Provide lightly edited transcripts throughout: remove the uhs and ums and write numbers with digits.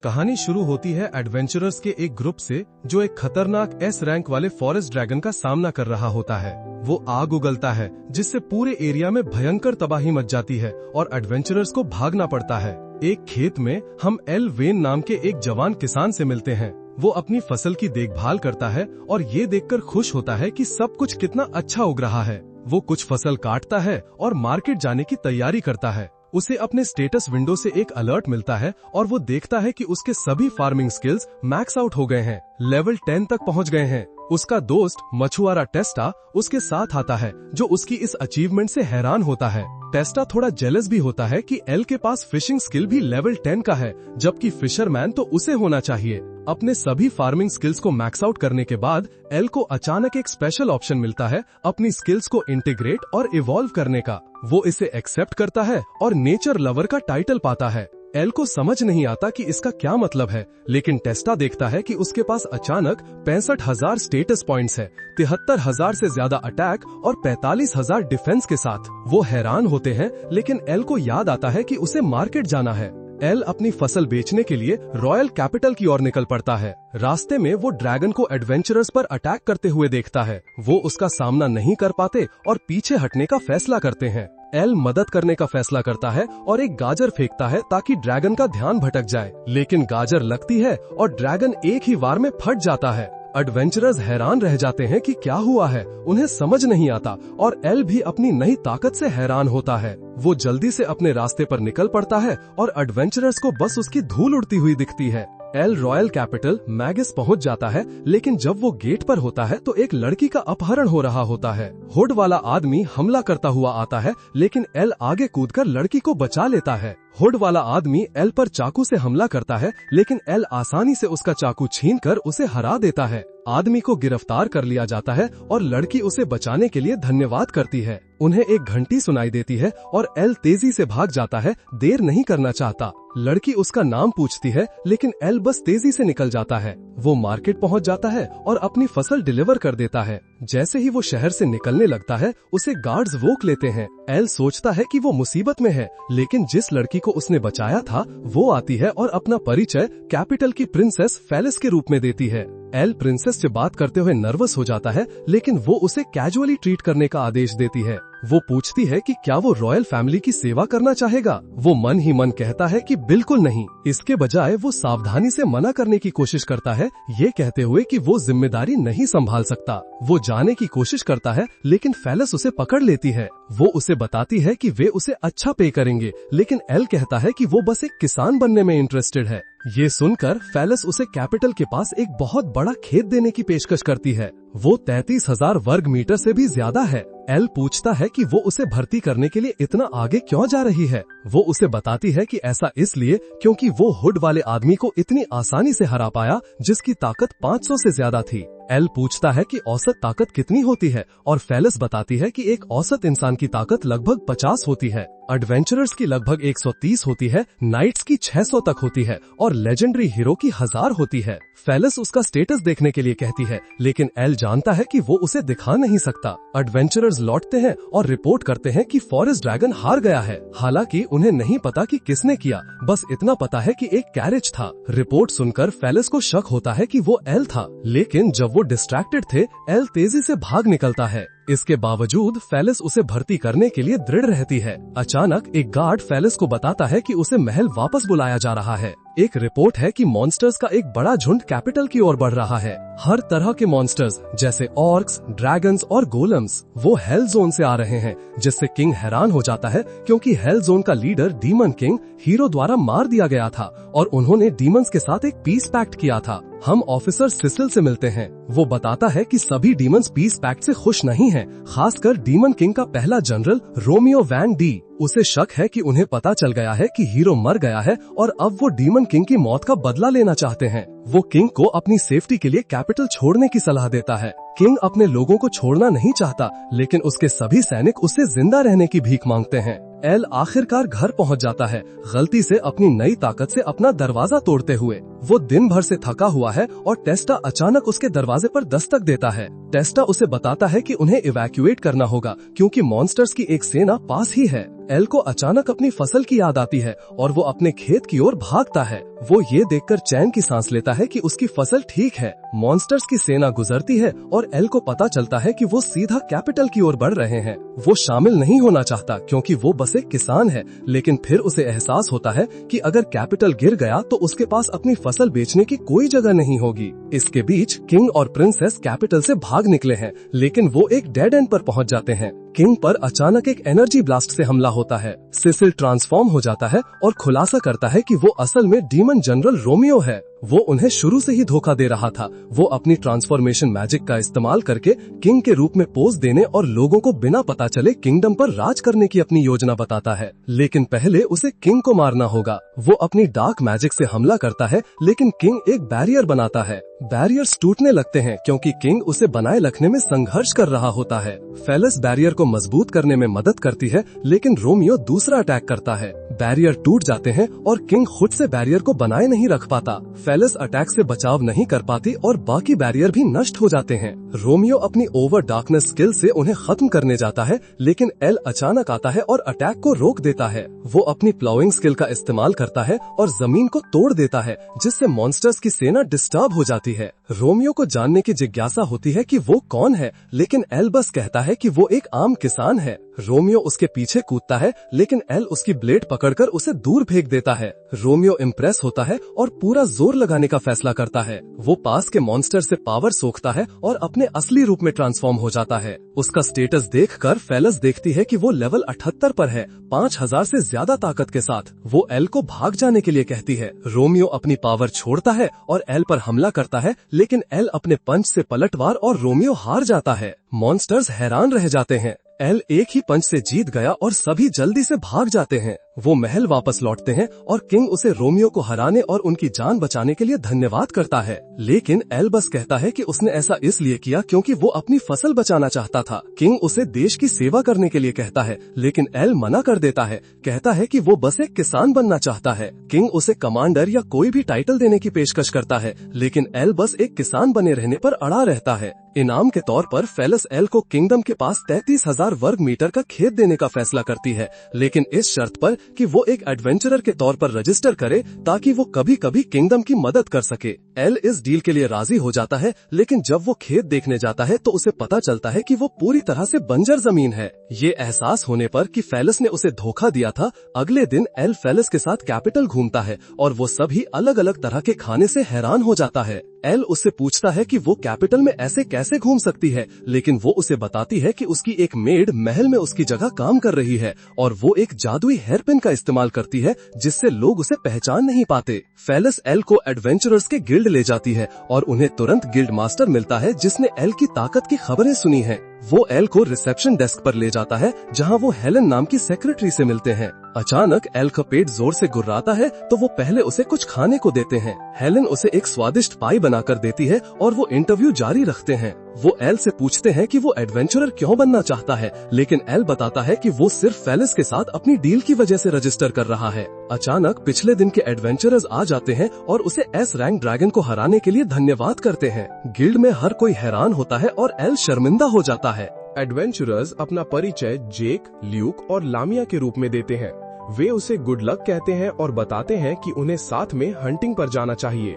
कहानी शुरू होती है एडवेंचरर्स के एक ग्रुप से जो एक खतरनाक एस रैंक वाले फॉरेस्ट ड्रैगन का सामना कर रहा होता है। वो आग उगलता है जिससे पूरे एरिया में भयंकर तबाही मच जाती है और एडवेंचरर्स को भागना पड़ता है। एक खेत में हम एल वेन नाम के एक जवान किसान से मिलते हैं। वो अपनी फसल की देखभाल करता है और ये देखकर खुश होता है कि सब कुछ कितना अच्छा उग रहा है। वो कुछ फसल काटता है और मार्केट जाने की तैयारी करता है। उसे अपने स्टेटस विंडो से एक अलर्ट मिलता है और वो देखता है कि उसके सभी फार्मिंग स्किल्स मैक्स आउट हो गए हैं, लेवल 10 तक पहुंच गए हैं। उसका दोस्त मछुआरा टेस्टा उसके साथ आता है जो उसकी इस अचीवमेंट से हैरान होता है। टेस्टा थोड़ा जेलस भी होता है कि एल के पास फिशिंग स्किल भी लेवल 10 का है, जबकि फिशरमैन तो उसे होना चाहिए। अपने सभी फार्मिंग स्किल्स को मैक्स आउट करने के बाद एल को अचानक एक स्पेशल ऑप्शन मिलता है अपनी स्किल्स को इंटीग्रेट और इवॉल्व करने का। वो इसे एक्सेप्ट करता है और नेचर लवर का टाइटल पाता है। एल को समझ नहीं आता कि इसका क्या मतलब है, लेकिन टेस्टा देखता है कि उसके पास अचानक 65,000 स्टेटस पॉइंट्स है, 73,000 से ज्यादा अटैक और 45,000 डिफेंस के साथ। वो हैरान होते हैं, लेकिन एल को याद आता है कि उसे मार्केट जाना है। एल अपनी फसल बेचने के लिए रॉयल कैपिटल की ओर निकल पड़ता है। रास्ते में वो ड्रैगन को एडवेंचरर्स पर अटैक करते हुए देखता है। वो उसका सामना नहीं कर पाते और पीछे हटने का फैसला करते हैं। एल मदद करने का फैसला करता है और एक गाजर फेंकता है ताकि ड्रैगन का ध्यान भटक जाए, लेकिन गाजर लगती है और ड्रैगन एक ही वार में फट जाता है। एडवेंचरर्स हैरान रह जाते हैं कि क्या हुआ है, उन्हें समझ नहीं आता और एल भी अपनी नई ताकत से हैरान होता है। वो जल्दी से अपने रास्ते पर निकल पड़ता है और एडवेंचरर्स को बस उसकी धूल उड़ती हुई दिखती है। एल रॉयल कैपिटल मैगिस पहुंच जाता है, लेकिन जब वो गेट पर होता है तो एक लड़की का अपहरण हो रहा होता है। हुड वाला आदमी हमला करता हुआ आता है, लेकिन एल आगे कूदकर लड़की को बचा लेता है। हुड वाला आदमी एल पर चाकू से हमला करता है, लेकिन एल आसानी से उसका चाकू छीनकर उसे हरा देता है। आदमी को गिरफ्तार कर लिया जाता है और लड़की उसे बचाने के लिए धन्यवाद करती है। उन्हें एक घंटी सुनाई देती है और एल तेजी से भाग जाता है, देर नहीं करना चाहता। लड़की उसका नाम पूछती है, लेकिन एल बस तेजी से निकल जाता है। वो मार्केट पहुंच जाता है और अपनी फसल डिलीवर कर देता है। जैसे ही वो शहर से निकलने लगता है, उसे गार्ड्स रोक लेते हैं। एल सोचता है कि वो मुसीबत में है, लेकिन जिस लड़की को उसने बचाया था वो आती है और अपना परिचय कैपिटल की प्रिंसेस फेलिस के रूप में देती है। एल प्रिंसेस से बात करते हुए नर्वस हो जाता है, लेकिन वो उसे कैजुअली ट्रीट करने का आदेश देती है। वो पूछती है कि क्या वो रॉयल फैमिली की सेवा करना चाहेगा। वो मन ही मन कहता है कि बिल्कुल नहीं। इसके बजाय वो सावधानी से मना करने की कोशिश करता है, ये कहते हुए कि वो जिम्मेदारी नहीं संभाल सकता। वो जाने की कोशिश करता है, लेकिन फेलिस उसे पकड़ लेती है। वो उसे बताती है कि वे उसे अच्छा पे करेंगे, लेकिन एल कहता है कि वो बस एक किसान बनने में इंटरेस्टेड है। ये सुनकर फेलिस उसे कैपिटल के पास एक बहुत बड़ा खेत देने की पेशकश करती है। वो 33,000 वर्ग मीटर से भी ज्यादा है। एल पूछता है कि वो उसे भर्ती करने के लिए इतना आगे क्यों जा रही है। वो उसे बताती है कि ऐसा इसलिए क्योंकि वो हुड वाले आदमी को इतनी आसानी से हरा पाया जिसकी ताकत 500 से ज्यादा थी। एल पूछता है कि औसत ताकत कितनी होती है और फेलिस बताती है कि एक औसत इंसान की ताकत लगभग 50 होती है, एडवेंचरर्स की लगभग 130 होती है, नाइट्स की 600 तक होती है और लेजेंडरी हीरो की 1000 होती है। फेलिस उसका स्टेटस देखने के लिए कहती है, लेकिन एल जानता है कि वो उसे दिखा नहीं सकता। एडवेंचरर्स लौटते हैं और रिपोर्ट करते हैं कि फॉरेस्ट ड्रैगन हार गया है। हालांकि उन्हें नहीं पता कि किसने किया, बस इतना पता है कि एक कैरेज था। रिपोर्ट सुनकर फेलिस को शक होता है कि वो एल था, लेकिन जब वो डिस्ट्रैक्टेड थे, एल तेजी से भाग निकलता है। इसके बावजूद फेलिस उसे भर्ती करने के लिए दृढ़ रहती है। अचानक एक गार्ड फेलिस को बताता है कि उसे महल वापस बुलाया जा रहा है। एक रिपोर्ट है कि मॉन्स्टर्स का एक बड़ा झुंड कैपिटल की ओर बढ़ रहा है। हर तरह के मॉन्स्टर्स जैसे ऑर्क्स, ड्रैगन्स और गोलम्स वो हेल जोन से आ रहे हैं, जिससे किंग हैरान हो जाता है क्योंकि हेल जोन का लीडर डीमन किंग हीरो द्वारा मार दिया गया था और उन्होंने डीमंस के साथ एक पीस पैक्ट किया था। हम ऑफिसर सिसिल से मिलते हैं। वो बताता है कि सभी डीमंस पीस पैक्ट से खुश नहीं हैं, खासकर डीमन किंग का पहला जनरल रोमियो वैन डी। उसे शक है कि उन्हें पता चल गया है कि हीरो मर गया है और अब वो डीमन किंग की मौत का बदला लेना चाहते हैं। वो किंग को अपनी सेफ्टी के लिए कैपिटल छोड़ने की सलाह देता है। किंग अपने लोगों को छोड़ना नहीं चाहता, लेकिन उसके सभी सैनिक उससे जिंदा रहने की भीख मांगते हैं। एल आखिरकार घर पहुंच जाता है, गलती से अपनी नई ताकत से अपना दरवाजा तोड़ते हुए। वो दिन भर से थका हुआ है और टेस्टा अचानक उसके दरवाजे पर दस्तक देता है। टेस्टा उसे बताता है कि उन्हें इवैक्यूएट करना होगा क्योंकि मॉन्स्टर्स की एक सेना पास ही है। एल को अचानक अपनी फसल की याद आती है और वो अपने खेत की ओर भागता है। वो ये देखकर चैन की सांस लेता है कि उसकी फसल ठीक है। मॉन्स्टर्स की सेना गुजरती है और एल को पता चलता है कि वो सीधा कैपिटल की ओर बढ़ रहे हैं। वो शामिल नहीं होना चाहता क्योंकि वो बस एक किसान है, लेकिन फिर उसे एहसास होता है कि अगर कैपिटल गिर गया तो उसके पास अपनी फसल बेचने की कोई जगह नहीं होगी। इसके बीच किंग और प्रिंसेस कैपिटल से भाग निकले हैं, लेकिन वो एक डेड एंड पर पहुंच जाते हैं। किंग पर अचानक एक एनर्जी ब्लास्ट से हमला होता है। सिसिल ट्रांसफॉर्म हो जाता है और खुलासा करता है कि वो असल में डीमन जनरल रोमियो है। वो उन्हें शुरू से ही धोखा दे रहा था। वो अपनी ट्रांसफॉर्मेशन मैजिक का इस्तेमाल करके किंग के रूप में पोज देने और लोगों को बिना पता चले किंगडम पर राज करने की अपनी योजना बताता है, लेकिन पहले उसे किंग को मारना होगा। वो अपनी डार्क मैजिक से हमला करता है, लेकिन किंग एक बैरियर बनाता है। बैरियर्स टूटने लगते हैं क्योंकि किंग उसे बनाए रखने में संघर्ष कर रहा होता है। फेलिस बैरियर को मजबूत करने में मदद करती है, लेकिन रोमियो दूसरा अटैक करता है। बैरियर टूट जाते हैं और किंग खुद से बैरियर को बनाए नहीं रख पाता। फेलिस अटैक से बचाव नहीं कर पाती और बाकी बैरियर भी नष्ट हो जाते हैं। रोमियो अपनी ओवर डार्कनेस स्किल से उन्हें खत्म करने जाता है, लेकिन एल अचानक आता है और अटैक को रोक देता है। वो अपनी प्लाउइंग स्किल का इस्तेमाल करता है और जमीन को तोड़ देता है, जिससे मॉन्स्टर्स की सेना डिस्टर्ब हो जाती है। रोमियो को जानने की जिज्ञासा होती है कि वो कौन है, लेकिन एल बस कहता है कि वो एक आम किसान है। रोमियो उसके पीछे कूदता है, लेकिन एल उसकी ब्लेड पकड़कर उसे दूर फेंक देता है। रोमियो इम्प्रेस होता है और पूरा जोर लगाने का फैसला करता है। वो पास के मॉन्स्टर से पावर सोखता है और अपने असली रूप में ट्रांसफॉर्म हो जाता है। उसका स्टेटस देखकर फेलिस देखती है कि वो लेवल 78 पर है, 5000 से ज्यादा ताकत के साथ। वो एल को भाग जाने के लिए कहती है। रोमियो अपनी पावर छोड़ता है और एल पर हमला करता है, लेकिन एल अपने पंच से पलटवार और रोमियो हार जाता है। मॉन्स्टर्स हैरान रह जाते हैं। एल एक ही पंच से जीत गया और सभी जल्दी से भाग जाते हैं। वो महल वापस लौटते हैं और किंग उसे रोमियो को हराने और उनकी जान बचाने के लिए धन्यवाद करता है, लेकिन एल बस कहता है कि उसने ऐसा इसलिए किया क्योंकि वो अपनी फसल बचाना चाहता था। किंग उसे देश की सेवा करने के लिए कहता है, लेकिन एल मना कर देता है, कहता है कि वो बस एक किसान बनना चाहता है। किंग उसे कमांडर या कोई भी टाइटल देने की पेशकश करता है, लेकिन एल बस एक किसान बने रहने पर अड़ा रहता है। इनाम के तौर पर फेलिस एल को किंगडम के पास 33,000 वर्ग मीटर का खेत देने का फैसला करती है, लेकिन इस शर्त पर कि वो एक एडवेंचरर के तौर पर रजिस्टर करे ताकि वो कभी कभी किंगडम की मदद कर सके। एल इस डील के लिए राजी हो जाता है, लेकिन जब वो खेत देखने जाता है तो उसे पता चलता है कि वो पूरी तरह से बंजर जमीन है। ये एहसास होने पर कि फेलिस ने उसे धोखा दिया था, अगले दिन एल फेलिस के साथ कैपिटल घूमता है और वो सभी अलग अलग तरह के खाने से हैरान हो जाता है। एल उससे पूछता है कि वो कैपिटल में ऐसे कैसे घूम सकती है, लेकिन वो उसे बताती है कि उसकी एक मेड महल में उसकी जगह काम कर रही है और वो एक जादुई हेयरपिन का इस्तेमाल करती है जिससे लोग उसे पहचान नहीं पाते। फेलिस एल को एडवेंचरर्स के गिल्ड ले जाती है और उन्हें तुरंत गिल्ड मास्टर मिलता है जिसने एल की ताकत की खबरें सुनी हैं। वो एल को रिसेप्शन डेस्क पर ले जाता है जहां वो हेलन नाम की सेक्रेटरी से मिलते हैं। अचानक एल का पेट जोर से गुर्राता है तो वो पहले उसे कुछ खाने को देते हैं। हेलन उसे एक स्वादिष्ट पाई बनाकर देती है और वो इंटरव्यू जारी रखते हैं। वो एल से पूछते हैं कि वो एडवेंचरर क्यों बनना चाहता है, लेकिन एल बताता है कि वो सिर्फ फेलिस के साथ अपनी डील की वजह से रजिस्टर कर रहा है। अचानक पिछले दिन के एडवेंचरर्स आ जाते हैं और उसे एस रैंक ड्रैगन को हराने के लिए धन्यवाद करते हैं। गिल्ड में हर कोई हैरान होता है और एल शर्मिंदा हो जाता है। एडवेंचरर्स अपना परिचय जेक, ल्यूक और लामिया के रूप में देते हैं। वे उसे गुड लक कहते हैं और बताते हैं कि उन्हें साथ में हंटिंग पर जाना चाहिए।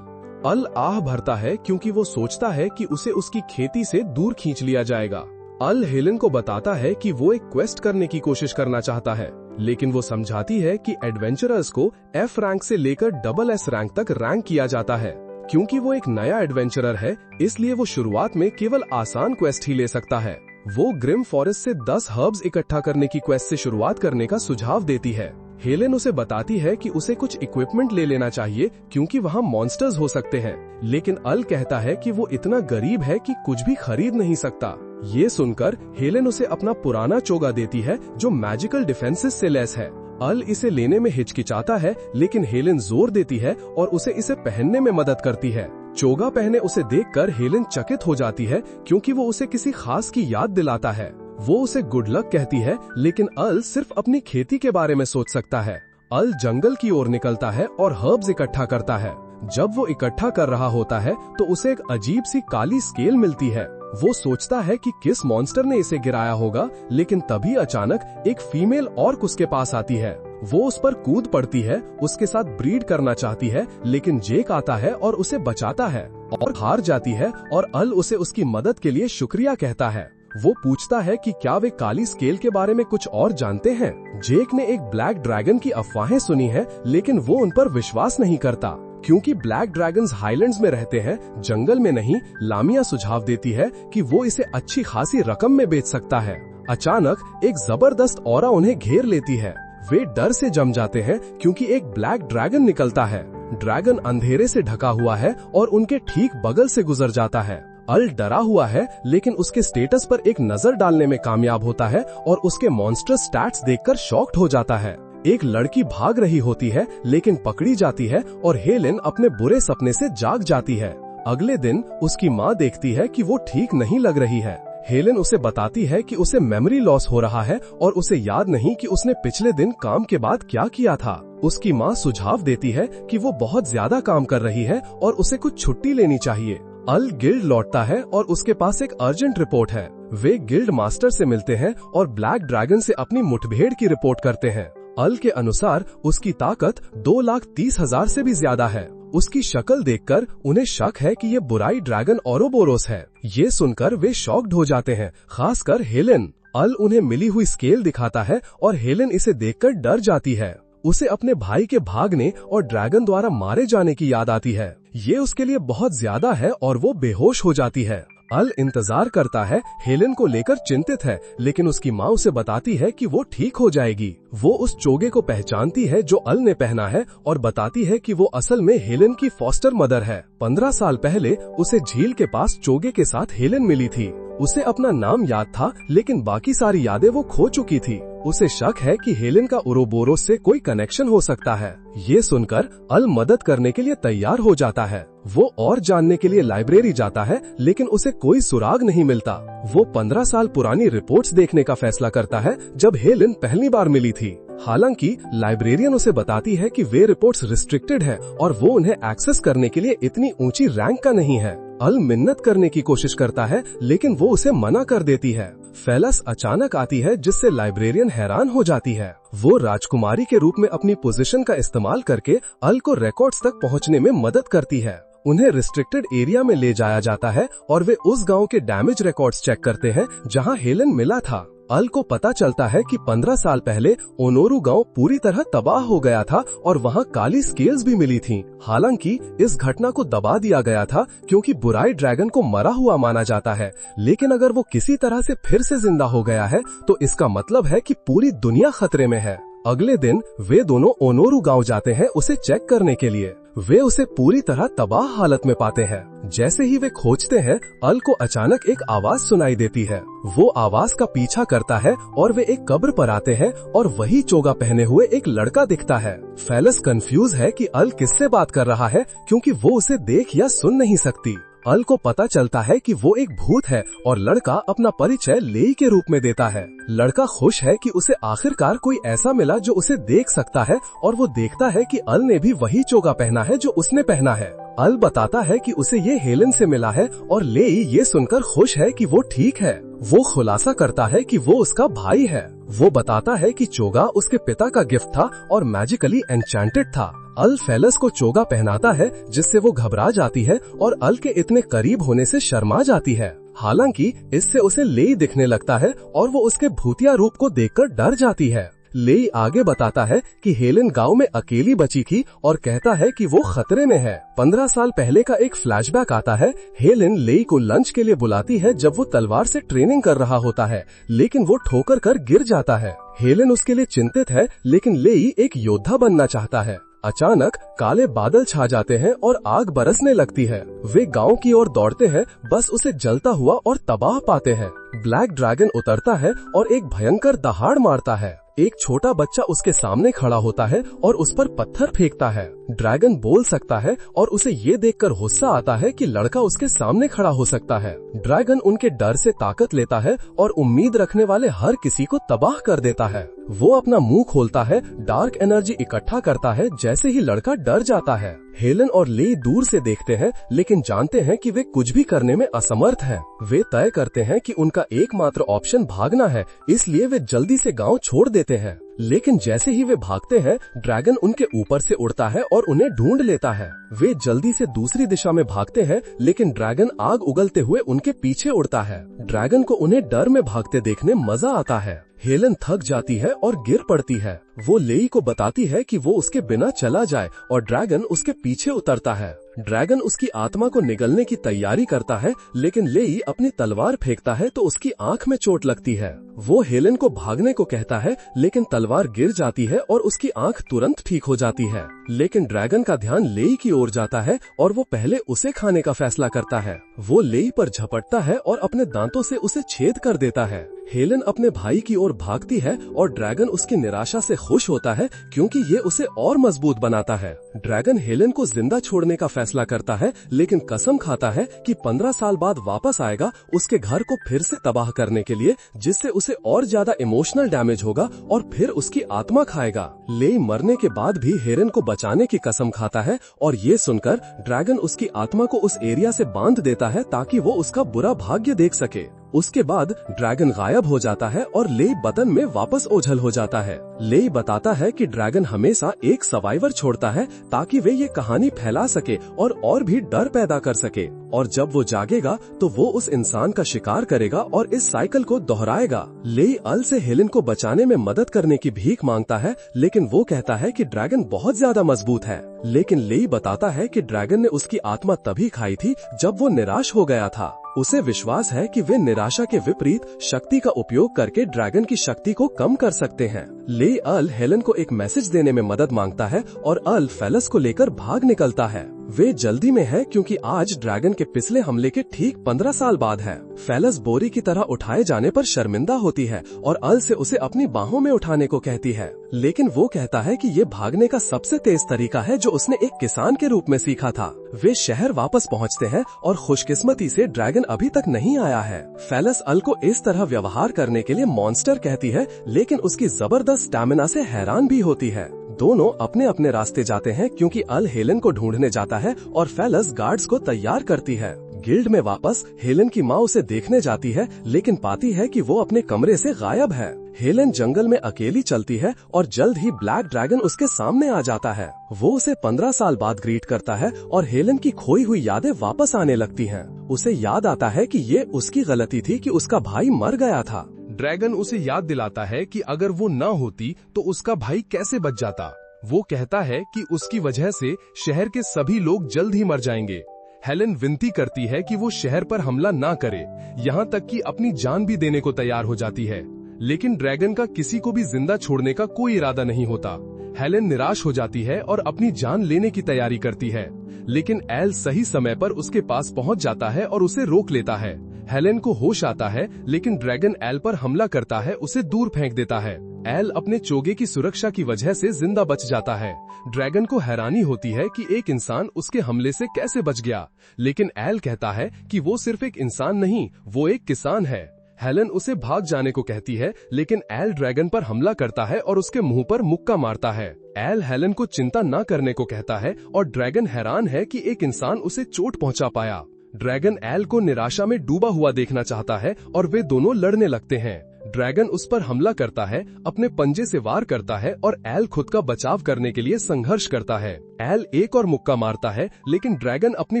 अल आह भरता है क्योंकि वो सोचता है कि उसे उसकी खेती से दूर खींच लिया जाएगा। अल हेलन को बताता है कि वो एक क्वेस्ट करने की कोशिश करना चाहता है, लेकिन वो समझाती है कि एडवेंचरर्स को एफ रैंक से लेकर डबल एस रैंक तक रैंक किया जाता है। क्योंकि वो एक नया एडवेंचरर है, इसलिए वो शुरुआत में केवल आसान क्वेस्ट ही ले सकता है। वो ग्रिम फॉरेस्ट से 10 हर्ब्स इकट्ठा करने की क्वेस्ट से शुरुआत करने का सुझाव देती है। हेलेन उसे बताती है कि उसे कुछ इक्विपमेंट ले लेना चाहिए क्योंकि वहाँ मॉन्स्टर्स हो सकते हैं, लेकिन अल कहता है कि वो इतना गरीब है कि कुछ भी खरीद नहीं सकता। ये सुनकर हेलेन उसे अपना पुराना चोगा देती है जो मैजिकल डिफेंसेस से लैस है। अल इसे लेने में हिचकिचाता है, लेकिन हेलेन जोर देती है और उसे इसे पहनने में मदद करती है। चोगा पहने उसे देखकर हेलेन चकित हो जाती है क्योंकि वो उसे किसी खास की याद दिलाता है। वो उसे गुड लक कहती है, लेकिन अल सिर्फ अपनी खेती के बारे में सोच सकता है। अल जंगल की ओर निकलता है और हर्ब्स इकट्ठा करता है। जब वो इकट्ठा कर रहा होता है तो उसे एक अजीब सी काली स्केल मिलती है। वो सोचता है कि किस मॉन्स्टर ने इसे गिराया होगा, लेकिन तभी अचानक एक फीमेल ऑर्क उसके पास आती है। वो उस पर कूद पड़ती है, उसके साथ ब्रीड करना चाहती है, लेकिन जेक आता है और उसे बचाता है और हार जाती है और अल उसे उसकी मदद के लिए शुक्रिया कहता है। वो पूछता है कि क्या वे काली स्केल के बारे में कुछ और जानते हैं। जेक ने एक ब्लैक ड्रैगन की अफवाहें सुनी है, लेकिन वो उन पर विश्वास नहीं करता क्योंकि ब्लैक ड्रैगन्स हाईलैंड्स में रहते हैं, जंगल में नहीं। लामिया सुझाव देती है कि वो इसे अच्छी खासी रकम में बेच सकता है। अचानक एक जबरदस्त ऑरा उन्हें घेर लेती है। वे डर से जम जाते हैं क्योंकि एक ब्लैक ड्रैगन निकलता है। ड्रैगन अंधेरे से ढका हुआ है और उनके ठीक बगल से गुजर जाता है। अल डरा हुआ है, लेकिन उसके स्टेटस पर एक नजर डालने में कामयाब होता है और उसके मॉन्स्टर स्टैट्स देखकर शॉक्ड हो जाता है। एक लड़की भाग रही होती है, लेकिन पकड़ी जाती है और हेलेन अपने बुरे सपने से जाग जाती है। अगले दिन उसकी माँ देखती है कि वो ठीक नहीं लग रही है। हेलेन उसे बताती है कि उसे मेमोरी लॉस हो रहा है और उसे याद नहीं कि उसने पिछले दिन काम के बाद क्या किया था। उसकी माँ सुझाव देती है कि वो बहुत ज्यादा काम कर रही है और उसे कुछ छुट्टी लेनी चाहिए। अल गिल्ड लौटता है और उसके पास एक अर्जेंट रिपोर्ट है। वे गिल्ड मास्टर से मिलते हैं और ब्लैक ड्रैगन से अपनी मुठभेड़ की रिपोर्ट करते हैं। अल के अनुसार उसकी ताकत 2,30,000 से भी ज्यादा है। उसकी शक्ल देखकर उन्हें शक है कि ये बुराई ड्रैगन ओरोबोरोस है। ये सुनकर वे शॉक्ड हो जाते हैं, खासकर हेलेन। अल उन्हें मिली हुई स्केल दिखाता है और हेलेन इसे देखकर डर जाती है। उसे अपने भाई के भागने और ड्रैगन द्वारा मारे जाने की याद आती है। ये उसके लिए बहुत ज्यादा है और वो बेहोश हो जाती है। अल इंतजार करता है, हेलेन को लेकर चिंतित है, लेकिन उसकी माँ उसे बताती है कि वो ठीक हो जाएगी। वो उस चोगे को पहचानती है जो अल ने पहना है और बताती है कि वो असल में हेलेन की फॉस्टर मदर है। 15 साल पहले उसे झील के पास चोगे के साथ हेलेन मिली थी। उसे अपना नाम याद था, लेकिन बाकी सारी यादें वो खो चुकी थी। उसे शक है कि हेलेन का ओरोबोरोस से कोई कनेक्शन हो सकता है। ये सुनकर अल मदद करने के लिए तैयार हो जाता है। वो और जानने के लिए लाइब्रेरी जाता है, लेकिन उसे कोई सुराग नहीं मिलता। वो 15 साल पुरानी रिपोर्ट्स देखने का फैसला करता है जब हेलेन पहली बार मिली थी। हालांकि लाइब्रेरियन उसे बताती है कि वे रिपोर्ट्स रिस्ट्रिक्टेड है और वो उन्हें एक्सेस करने के लिए इतनी ऊंची रैंक का नहीं है। अल मिन्नत करने की कोशिश करता है, लेकिन वो उसे मना कर देती है। फेलस अचानक आती है, जिससे लाइब्रेरियन हैरान हो जाती है। वो राजकुमारी के रूप में अपनी पोजीशन का इस्तेमाल करके अल को रिकॉर्ड्स तक पहुंचने में मदद करती है। उन्हें रिस्ट्रिक्टेड एरिया में ले जाया जाता है और वे उस गांव के डैमेज रिकॉर्ड्स चेक करते हैं जहां हेलेन मिला था। अल को पता चलता है कि 15 साल पहले ओनोरू गांव पूरी तरह तबाह हो गया था और वहां काली स्केल्स भी मिली थीं। हालांकि इस घटना को दबा दिया गया था क्योंकि बुराई ड्रैगन को मरा हुआ माना जाता है, लेकिन अगर वो किसी तरह से फिर से जिंदा हो गया है तो इसका मतलब है कि पूरी दुनिया खतरे में है। अगले दिन वे दोनों ओनोरू गांव जाते हैं उसे चेक करने के लिए। वे उसे पूरी तरह तबाह हालत में पाते हैं। जैसे ही वे खोजते हैं, अल को अचानक एक आवाज सुनाई देती है। वो आवाज का पीछा करता है और वे एक कब्र पर आते हैं और वही चोगा पहने हुए एक लड़का दिखता है। फेलस कंफ्यूज है कि अल किससे बात कर रहा है क्योंकि वो उसे देख या सुन नहीं सकती। अल को पता चलता है कि वो एक भूत है और लड़का अपना परिचय लेई के रूप में देता है। लड़का खुश है कि उसे आखिरकार कोई ऐसा मिला जो उसे देख सकता है और वो देखता है कि अल ने भी वही चोगा पहना है जो उसने पहना है। अल बताता है कि उसे ये हेलेन से मिला है और लेई ये सुनकर खुश है कि वो ठीक है। वो खुलासा करता है कि वो उसका भाई है। वो बताता है कि चोगा उसके पिता का गिफ्ट था और मैजिकली एन्चेंटेड था। अल फेलस को चोगा पहनाता है, जिससे वो घबरा जाती है और अल के इतने करीब होने से शर्मा जाती है। हालांकि इससे उसे लेई दिखने लगता है और वो उसके भूतिया रूप को देखकर डर जाती है। लेई आगे बताता है कि हेलेन गांव में अकेली बची थी और कहता है कि वो खतरे में है। 15 साल पहले का एक फ्लैशबैक आता है। हेलेन लेई को लंच के लिए बुलाती है जब वो तलवार से ट्रेनिंग कर रहा होता है, लेकिन वो ठोकर कर गिर जाता है। हेलेन उसके लिए चिंतित है, लेकिन लेई एक योद्धा बनना चाहता है। अचानक काले बादल छा जाते हैं और आग बरसने लगती है। वे गांव की ओर दौड़ते हैं, बस उसे जलता हुआ और तबाह पाते हैं। ब्लैक ड्रैगन उतरता है और एक भयंकर दहाड़ मारता है। एक छोटा बच्चा उसके सामने खड़ा होता है और उस पर पत्थर फेंकता है। ड्रैगन बोल सकता है और उसे ये देखकर गुस्सा आता है कि लड़का उसके सामने खड़ा हो सकता है। ड्रैगन उनके डर से ताकत लेता है और उम्मीद रखने वाले हर किसी को तबाह कर देता है। वो अपना मुंह खोलता है, डार्क एनर्जी इकट्ठा करता है। जैसे ही लड़का डर जाता है, हेलन और लेई दूर से देखते हैं, लेकिन जानते हैं कि वे कुछ भी करने में असमर्थ हैं। वे तय करते हैं कि उनका एकमात्र ऑप्शन भागना है, इसलिए वे जल्दी से गांव छोड़ देते हैं। लेकिन जैसे ही वे भागते हैं, ड्रैगन उनके ऊपर से उड़ता है और उन्हें ढूंढ लेता है। वे जल्दी से दूसरी दिशा में भागते हैं, लेकिन ड्रैगन आग उगलते हुए उनके पीछे उड़ता है। ड्रैगन को उन्हें डर में भागते देखने मजा आता है। हेलन थक जाती है और गिर पड़ती है। वो लेई को बताती है कि वो उसके बिना चला जाए और ड्रैगन उसके पीछे उतरता है। ड्रैगन उसकी आत्मा को निगलने की तैयारी करता है, लेकिन लेई अपनी तलवार फेंकता है तो उसकी आंख में चोट लगती है। वो हेलन को भागने को कहता है, लेकिन तलवार गिर जाती है और उसकी आंख तुरंत ठीक हो जाती है। लेकिन ड्रैगन का ध्यान लेई की ओर जाता है और वो पहले उसे खाने का फैसला करता है। वो लेई पर झपटता है और अपने दांतों से उसे छेद कर देता है। हेलन अपने भाई की ओर भागती है और ड्रैगन उसकी निराशा से खुश होता है, क्योंकि ये उसे और मजबूत बनाता है। ड्रैगन हेलन को जिंदा छोड़ने का फैसला करता है, लेकिन कसम खाता है कि 15 साल बाद वापस आएगा उसके घर को फिर से तबाह करने के लिए, जिससे उसे और ज्यादा इमोशनल डैमेज होगा और फिर उसकी आत्मा खाएगा। लेई मरने के बाद भी हेलन को बचाने की कसम खाता है और ये सुनकर ड्रैगन उसकी आत्मा को उस एरिया से बांध देता है ताकि वो उसका बुरा भाग्य देख सके। उसके बाद ड्रैगन गायब हो जाता है और लेई बदन में वापस ओझल हो जाता है। लेई बताता है कि ड्रैगन हमेशा एक सर्वाइवर छोड़ता है ताकि वे ये कहानी फैला सके और भी डर पैदा कर सके, और जब वो जागेगा तो वो उस इंसान का शिकार करेगा और इस साइकिल को दोहराएगा। लेई अल से हेलन को बचाने में मदद करने की भीख मांगता है, लेकिन वो कहता है कि ड्रैगन बहुत ज्यादा मजबूत है। लेकिन लेई बताता है कि ड्रैगन ने उसकी आत्मा तभी खाई थी जब वो निराश हो गया था। उसे विश्वास है कि वे निराशा के विपरीत शक्ति का उपयोग करके ड्रैगन की शक्ति को कम कर सकते हैं। लेई अल हेलन को एक मैसेज देने में मदद मांगता है और अल फेलस को लेकर भाग निकलता है। वे जल्दी में है क्योंकि आज ड्रैगन के पिछले हमले के ठीक 15 साल बाद है। फेलस बोरी की तरह उठाए जाने पर शर्मिंदा होती है और अल से उसे अपनी बाहों में उठाने को कहती है, लेकिन वो कहता है कि ये भागने का सबसे तेज तरीका है जो उसने एक किसान के रूप में सीखा था। वे शहर वापस पहुंचते हैं और खुशकिस्मती से ड्रैगन अभी तक नहीं आया है। फेलस अल को इस तरह व्यवहार करने के लिए मॉन्स्टर कहती है, लेकिन उसकी जबरदस्त स्टैमिना से हैरान भी होती है। दोनों अपने अपने रास्ते जाते हैं क्योंकि अल हेलन को ढूंढने जाता है और फेलस गार्ड्स को तैयार करती है। गिल्ड में वापस हेलन की माँ उसे देखने जाती है, लेकिन पाती है कि वो अपने कमरे से गायब है। हेलन जंगल में अकेली चलती है और जल्द ही ब्लैक ड्रैगन उसके सामने आ जाता है। वो उसे 15 साल बाद ग्रीट करता है और हेलन की खोई हुई यादें वापस आने लगती हैं। उसे याद आता है कि ये उसकी गलती थी कि उसका भाई मर गया था। ड्रैगन उसे याद दिलाता है कि अगर वो न होती तो उसका भाई कैसे बच जाता। वो कहता है कि उसकी वजह से शहर के सभी लोग जल्द ही मर जाएंगे। हेलन विनती करती है कि वो शहर पर हमला ना करे, यहाँ तक कि अपनी जान भी देने को तैयार हो जाती है, लेकिन ड्रैगन का किसी को भी जिंदा छोड़ने का कोई इरादा नहीं होता। हेलन निराश हो जाती है और अपनी जान लेने की तैयारी करती है, लेकिन एल सही समय पर उसके पास पहुंच जाता है और उसे रोक लेता है। हेलन को होश आता है, लेकिन ड्रैगन एल पर हमला करता है, उसे दूर फेंक देता है। एल अपने चोगे की सुरक्षा की वजह से जिंदा बच जाता है। ड्रैगन को हैरानी होती है कि एक इंसान उसके हमले से कैसे बच गया, लेकिन एल कहता है कि वो सिर्फ एक इंसान नहीं, वो एक किसान है। हेलन उसे भाग जाने को कहती है, लेकिन एल ड्रैगन पर हमला करता है और उसके मुंह पर मुक्का मारता है। एल हेलन को चिंता न करने को कहता है और ड्रैगन हैरान है कि एक इंसान उसे चोट पहुंचा पाया। ड्रैगन एल को निराशा में डूबा हुआ देखना चाहता है और वे दोनों लड़ने लगते हैं। ड्रैगन उस पर हमला करता है, अपने पंजे से वार करता है और एल खुद का बचाव करने के लिए संघर्ष करता है। एल एक और मुक्का मारता है, लेकिन ड्रैगन अपनी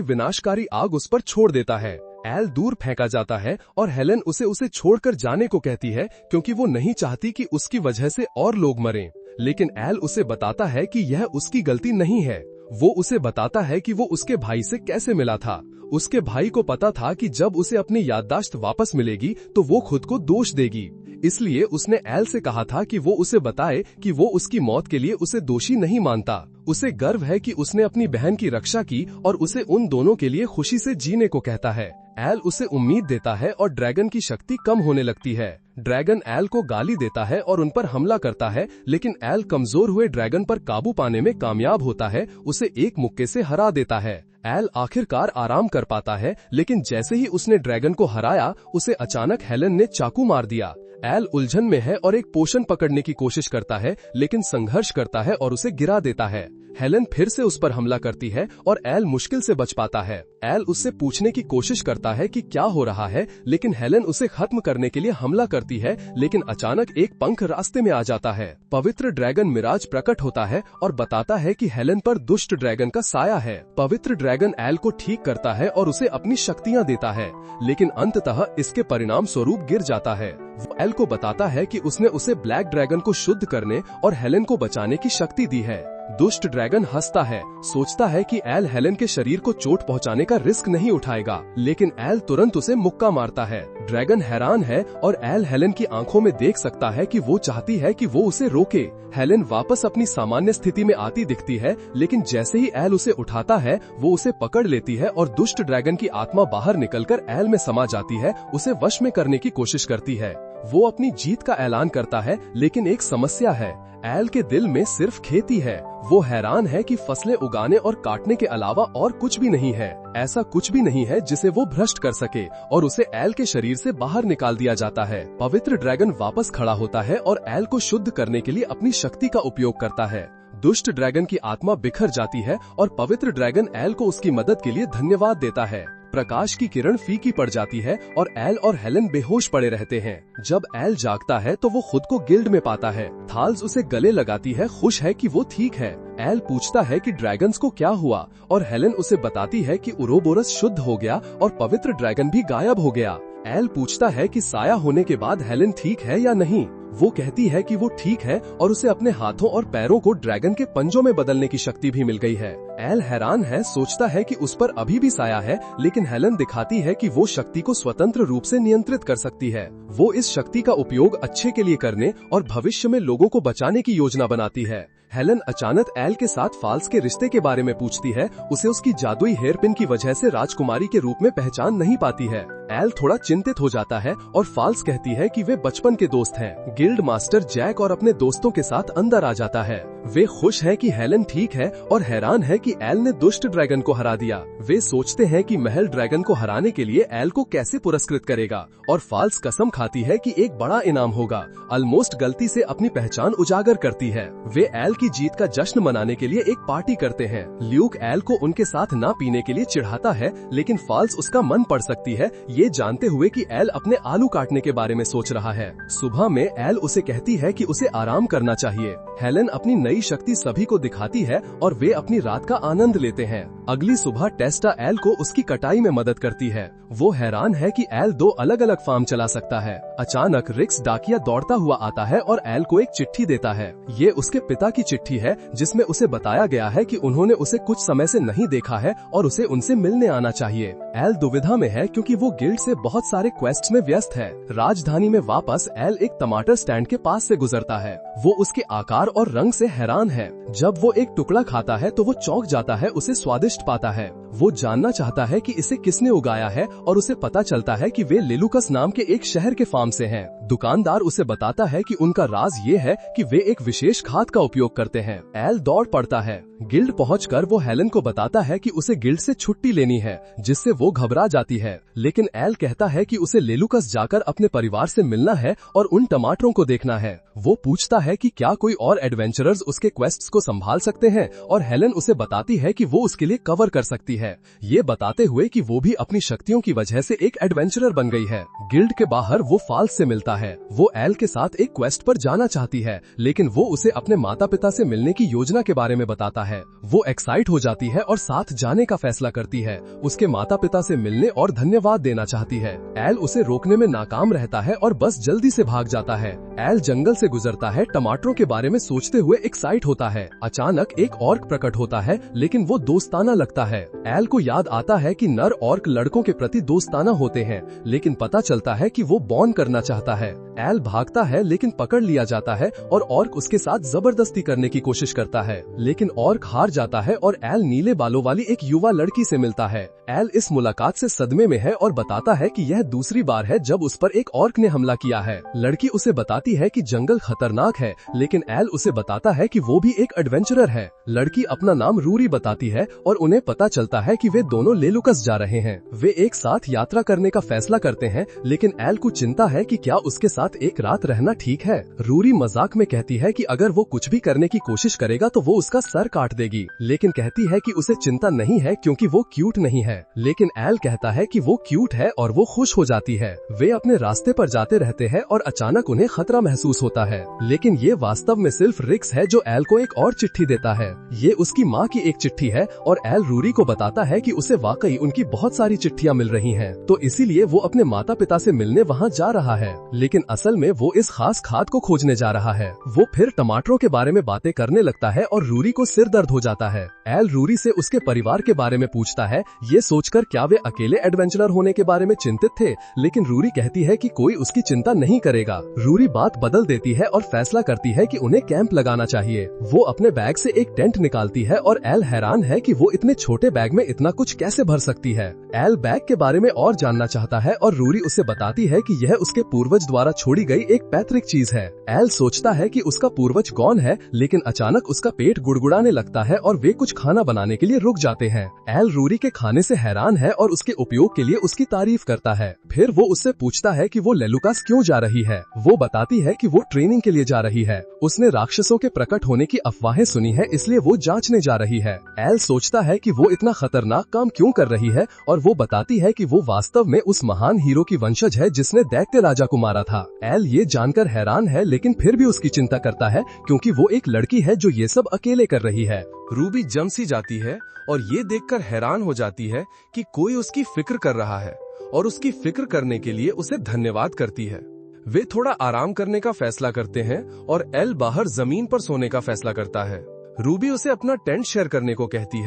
विनाशकारी आग उस पर छोड़ देता है। एल दूर फेंका जाता है और हेलन उसे छोड़कर जाने को कहती है, क्योंकि वो नहीं चाहती कि उसकी वजह से और लोग मरें। लेकिन एल उसे बताता है कि यह उसकी गलती नहीं है। वो उसे बताता है कि वो उसके भाई से कैसे मिला था। उसके भाई को पता था कि जब उसे अपनी याददाश्त वापस मिलेगी तो वो खुद को दोष देगी, इसलिए उसने एल से कहा था कि वो उसे बताए कि वो उसकी मौत के लिए उसे दोषी नहीं मानता। उसे गर्व है कि उसने अपनी बहन की रक्षा की और उसे उन दोनों के लिए खुशी से जीने को कहता है। एल उसे उम्मीद देता है और ड्रैगन की शक्ति कम होने लगती है। ड्रैगन एल को गाली देता है और उन पर हमला करता है, लेकिन एल कमजोर हुए ड्रैगन पर काबू पाने में कामयाब होता है, उसे एक मुक्के से हरा देता है। एल आखिरकार आराम कर पाता है, लेकिन जैसे ही उसने ड्रैगन को हराया, उसे अचानक हेलन ने चाकू मार दिया। एल उलझन में है और एक पोषण पकड़ने की कोशिश करता है, लेकिन संघर्ष करता है और उसे गिरा देता है। हेलेन फिर से उस पर हमला करती है और एल मुश्किल से बच पाता है। एल उससे पूछने की कोशिश करता है कि क्या हो रहा है, लेकिन हेलेन उसे खत्म करने के लिए हमला करती है, लेकिन अचानक एक पंख रास्ते में आ जाता है। पवित्र ड्रैगन मिराज प्रकट होता है और बताता है कि हेलेन पर दुष्ट ड्रैगन का साया है। पवित्र ड्रैगन एल को ठीक करता है और उसे अपनी शक्तियाँ देता है, लेकिन अंततः इसके परिणाम स्वरूप गिर जाता है। वो एल को बताता है कि उसने उसे ब्लैक ड्रैगन को शुद्ध करने और हेलेन को बचाने की शक्ति दी है। दुष्ट ड्रैगन हंसता है, सोचता है कि एल हेलेन के शरीर को चोट पहुंचाने का रिस्क नहीं उठाएगा, लेकिन एल तुरंत उसे मुक्का मारता है। ड्रैगन हैरान है और एल हेलेन की आंखों में देख सकता है कि वो चाहती है कि वो उसे रोके। हेलेन वापस अपनी सामान्य स्थिति में आती दिखती है, लेकिन जैसे ही एल उसे उठाता है वो उसे पकड़ लेती है और दुष्ट ड्रैगन की आत्मा बाहर निकलकर एल में समा जाती है, उसे वश में करने की कोशिश करती है। वो अपनी जीत का ऐलान करता है, लेकिन एक समस्या है, एल के दिल में सिर्फ खेती है। वो हैरान है कि फसलें उगाने और काटने के अलावा और कुछ भी नहीं है। ऐसा कुछ भी नहीं है जिसे वो भ्रष्ट कर सके और उसे एल के शरीर से बाहर निकाल दिया जाता है। पवित्र ड्रैगन वापस खड़ा होता है और एल को शुद्ध करने के लिए अपनी शक्ति का उपयोग करता है। दुष्ट ड्रैगन की आत्मा बिखर जाती है और पवित्र ड्रैगन एल को उसकी मदद के लिए धन्यवाद देता है। प्रकाश की किरण फीकी पड़ जाती है और एल और हेलेन बेहोश पड़े रहते हैं। जब एल जागता है तो वो खुद को गिल्ड में पाता है। थाल्स उसे गले लगाती है, खुश है कि वो ठीक है। एल पूछता है कि ड्रैगन्स को क्या हुआ और हेलेन उसे बताती है कि उरोबोरस शुद्ध हो गया और पवित्र ड्रैगन भी गायब हो गया। एल पूछता है कि साया होने के बाद हेलेन ठीक है या नहीं। वो कहती है कि वो ठीक है और उसे अपने हाथों और पैरों को ड्रैगन के पंजों में बदलने की शक्ति भी मिल गई है। एल हैरान है, सोचता है कि उस पर अभी भी साया है, लेकिन हेलेन दिखाती है कि वो शक्ति को स्वतंत्र रूप से नियंत्रित कर सकती है। वो इस शक्ति का उपयोग अच्छे के लिए करने और भविष्य में लोगों को बचाने की योजना बनाती है। हेलेन अचानक एल के साथ फाल्स के रिश्ते के बारे में पूछती है। उसे उसकी जादुई हेयरपिन की वजह से राजकुमारी के रूप में पहचान नहीं पाती है। एल थोड़ा चिंतित हो जाता है और फाल्स कहती है कि वे बचपन के दोस्त हैं। गिल्ड मास्टर जैक और अपने दोस्तों के साथ अंदर आ जाता है। वे खुश हैं कि हेलेन ठीक है और हैरान है कि एल ने दुष्ट ड्रैगन को हरा दिया। वे सोचते हैं कि महल ड्रैगन को हराने के लिए एल को कैसे पुरस्कृत करेगा और फाल्स कसम खाती है कि एक बड़ा इनाम होगा। ऑलमोस्ट गलती से अपनी पहचान उजागर करती है। वे एल की जीत का जश्न मनाने के लिए एक पार्टी करते हैं। ल्यूक एल को उनके साथ ना पीने के लिए चिढ़ाता है, लेकिन फाल्स उसका मन पढ़ सकती है, ये जानते हुए कि एल अपने आलू काटने के बारे में सोच रहा है। सुबह में एल उसे कहती है कि उसे आराम करना चाहिए। हेलेन अपनी नई शक्ति सभी को दिखाती है और वे अपनी रात का आनंद लेते हैं। अगली सुबह टेस्टा एल को उसकी कटाई में मदद करती है। वो हैरान है कि एल 2 अलग अलग फार्म चला सकता है। अचानक रिक्स डाकिया दौड़ता हुआ आता है और एल को एक चिट्ठी देता है। ये उसके पिता की चिट्ठी है, जिसमें उसे बताया गया है कि उन्होंने उसे कुछ समय से नहीं देखा है और उसे उनसे मिलने आना चाहिए। एल दुविधा में है क्योंकि वो गिल्ड से बहुत सारे क्वेस्ट्स में व्यस्त है। राजधानी में वापस एल एक टमाटर स्टैंड के पास से गुजरता है। वो उसके आकार और रंग से हैरान है। जब वो एक टुकड़ा खाता है तो वो चौंक जाता है, उसे स्वादिष्ट पाता है। वो जानना चाहता है कि इसे किसने उगाया है और उसे पता चलता है कि वे लेलुकस नाम के एक शहर के फार्म से हैं। दुकानदार उसे बताता है कि उनका राज ये है कि वे एक विशेष खाद का उपयोग करते हैं। एल दौड़ पड़ता है। गिल्ड पहुंचकर वो हेलेन को बताता है कि उसे गिल्ड से छुट्टी लेनी है, जिससे वो घबरा जाती है। लेकिन एल कहता है कि उसे लेलुकस जाकर अपने परिवार से मिलना है और उन टमाटरों को देखना है। वो पूछता है कि क्या कोई और एडवेंचरर्स उसके क्वेस्ट्स को संभाल सकते हैं और हेलेन उसे बताती है कि वो उसके लिए कवर कर सकती है, ये बताते हुए कि वो भी अपनी शक्तियों की वजह से एक एडवेंचरर बन गई है। गिल्ड के बाहर वो फाल्स से मिलता है। वो एल के साथ एक क्वेस्ट पर जाना चाहती है, लेकिन वो उसे अपने माता पिता से मिलने की योजना के बारे में बताता है। वो एक्साइट हो जाती है और साथ जाने का फैसला करती है। उसके माता पिता से मिलने और धन्यवाद देना चाहती है। एल उसे रोकने में नाकाम रहता है और बस जल्दी से भाग जाता है। एल जंगल से गुजरता है, टमाटरों के बारे में सोचते हुए एक्साइट होता है। अचानक एक ऑर्क प्रकट होता है, लेकिन वो दोस्ताना लगता है। एल को याद आता है कि नर ऑर्क लड़कों के प्रति दोस्ताना होते हैं, लेकिन पता चलता है कि वो बॉन्ड करना चाहता है। एल भागता है, लेकिन पकड़ लिया जाता है और ऑर्क उसके साथ जबरदस्ती करने की कोशिश करता है, लेकिन ऑर्क हार जाता है और एल नीले बालों वाली एक युवा लड़की से मिलता है। एल इस मुलाकात से सदमे में है और बताता है कि यह दूसरी बार है जब उस पर एक ऑर्क ने हमला किया है। लड़की उसे बताती है कि जंगल खतरनाक है, लेकिन एल उसे बताता है कि वो भी एक एडवेंचरर है। लड़की अपना नाम रूरी बताती है और उन्हें पता चलता है कि वे दोनों लेलुकस जा रहे हैं। वे एक साथ यात्रा करने का फैसला करते हैं, लेकिन एल को चिंता है कि क्या उसके साथ एक रात रहना ठीक है। रूरी मजाक में कहती है कि अगर वो कुछ भी करने की कोशिश करेगा तो वो उसका सर काट देगी, लेकिन कहती है कि उसे चिंता नहीं है क्योंकि वो क्यूट नहीं है। लेकिन एल कहता है कि वो क्यूट है और वो खुश हो जाती है। वे अपने रास्ते पर जाते रहते हैं और अचानक उन्हें खतरा महसूस होता है, लेकिन ये वास्तव में सिर्फ रिक्स है जो एल को एक और चिट्ठी देता है। ये उसकी माँ की एक चिट्ठी है और एल रूरी को बताता है कि उसे वाकई उनकी बहुत सारी चिट्ठियाँ मिल रही हैं, तो इसीलिए वो अपने माता पिता से मिलने वहाँ जा रहा है। लेकिन असल में वो इस खास खाद को खोजने जा रहा है। वो फिर टमाटरों के बारे में बातें करने लगता है और रूरी को सिर दर्द हो जाता है। एल रूरी से उसके परिवार के बारे में पूछता है, ये सोचकर क्या वे अकेले एडवेंचरर होने के बारे में चिंतित थे, लेकिन रूरी कहती है कि कोई उसकी चिंता नहीं करेगा। रूरी बात बदल देती है और फैसला करती है कि उन्हें कैंप लगाना चाहिए। वो अपने बैग से एक टेंट निकालती है और एल हैरान है कि वो इतने छोटे बैग में इतना कुछ कैसे भर सकती है। एल बैग के बारे में और जानना चाहता है और रूरी उसे बताती है कि यह उसके पूर्वज द्वारा छोड़ी गई एक पैतृक चीज है। एल सोचता है कि उसका पूर्वज कौन है, लेकिन अचानक उसका पेट गुड़गुड़ाने लगता है और वे कुछ खाना बनाने के लिए रुक जाते हैं। एल रूरी के खाने से हैरान है और उसके उपयोग के लिए उसकी तारीफ करता है। फिर वो उससे पूछता है कि वो लेलुकास क्यों जा रही है। वो बताती है कि वो ट्रेनिंग के लिए जा रही है। उसने राक्षसों के प्रकट होने की अफवाहें सुनी है, इसलिए वो जांचने जा रही है। एल सोचता है कि वो इतना खतरनाक काम क्यों कर रही है और वो बताती है कि वो वास्तव में उस महान हीरो की वंशज है जिसने दैत्य राजा को मारा था। एल ये जानकर हैरान है, लेकिन फिर भी उसकी चिंता करता है क्योंकि वो एक लड़की है जो ये सब अकेले कर रही है। रूबी जम सी जाती है और ये देखकर हैरान हो जाती है कि कोई उसकी फिक्र कर रहा है और उसकी फिक्र करने के लिए उसे धन्यवाद करती है। वे थोड़ा आराम करने का फैसला करते हैं और एल बाहर जमीन पर सोने का फैसला करता है। रूबी उसे अपना टेंट शेयर करने को कहती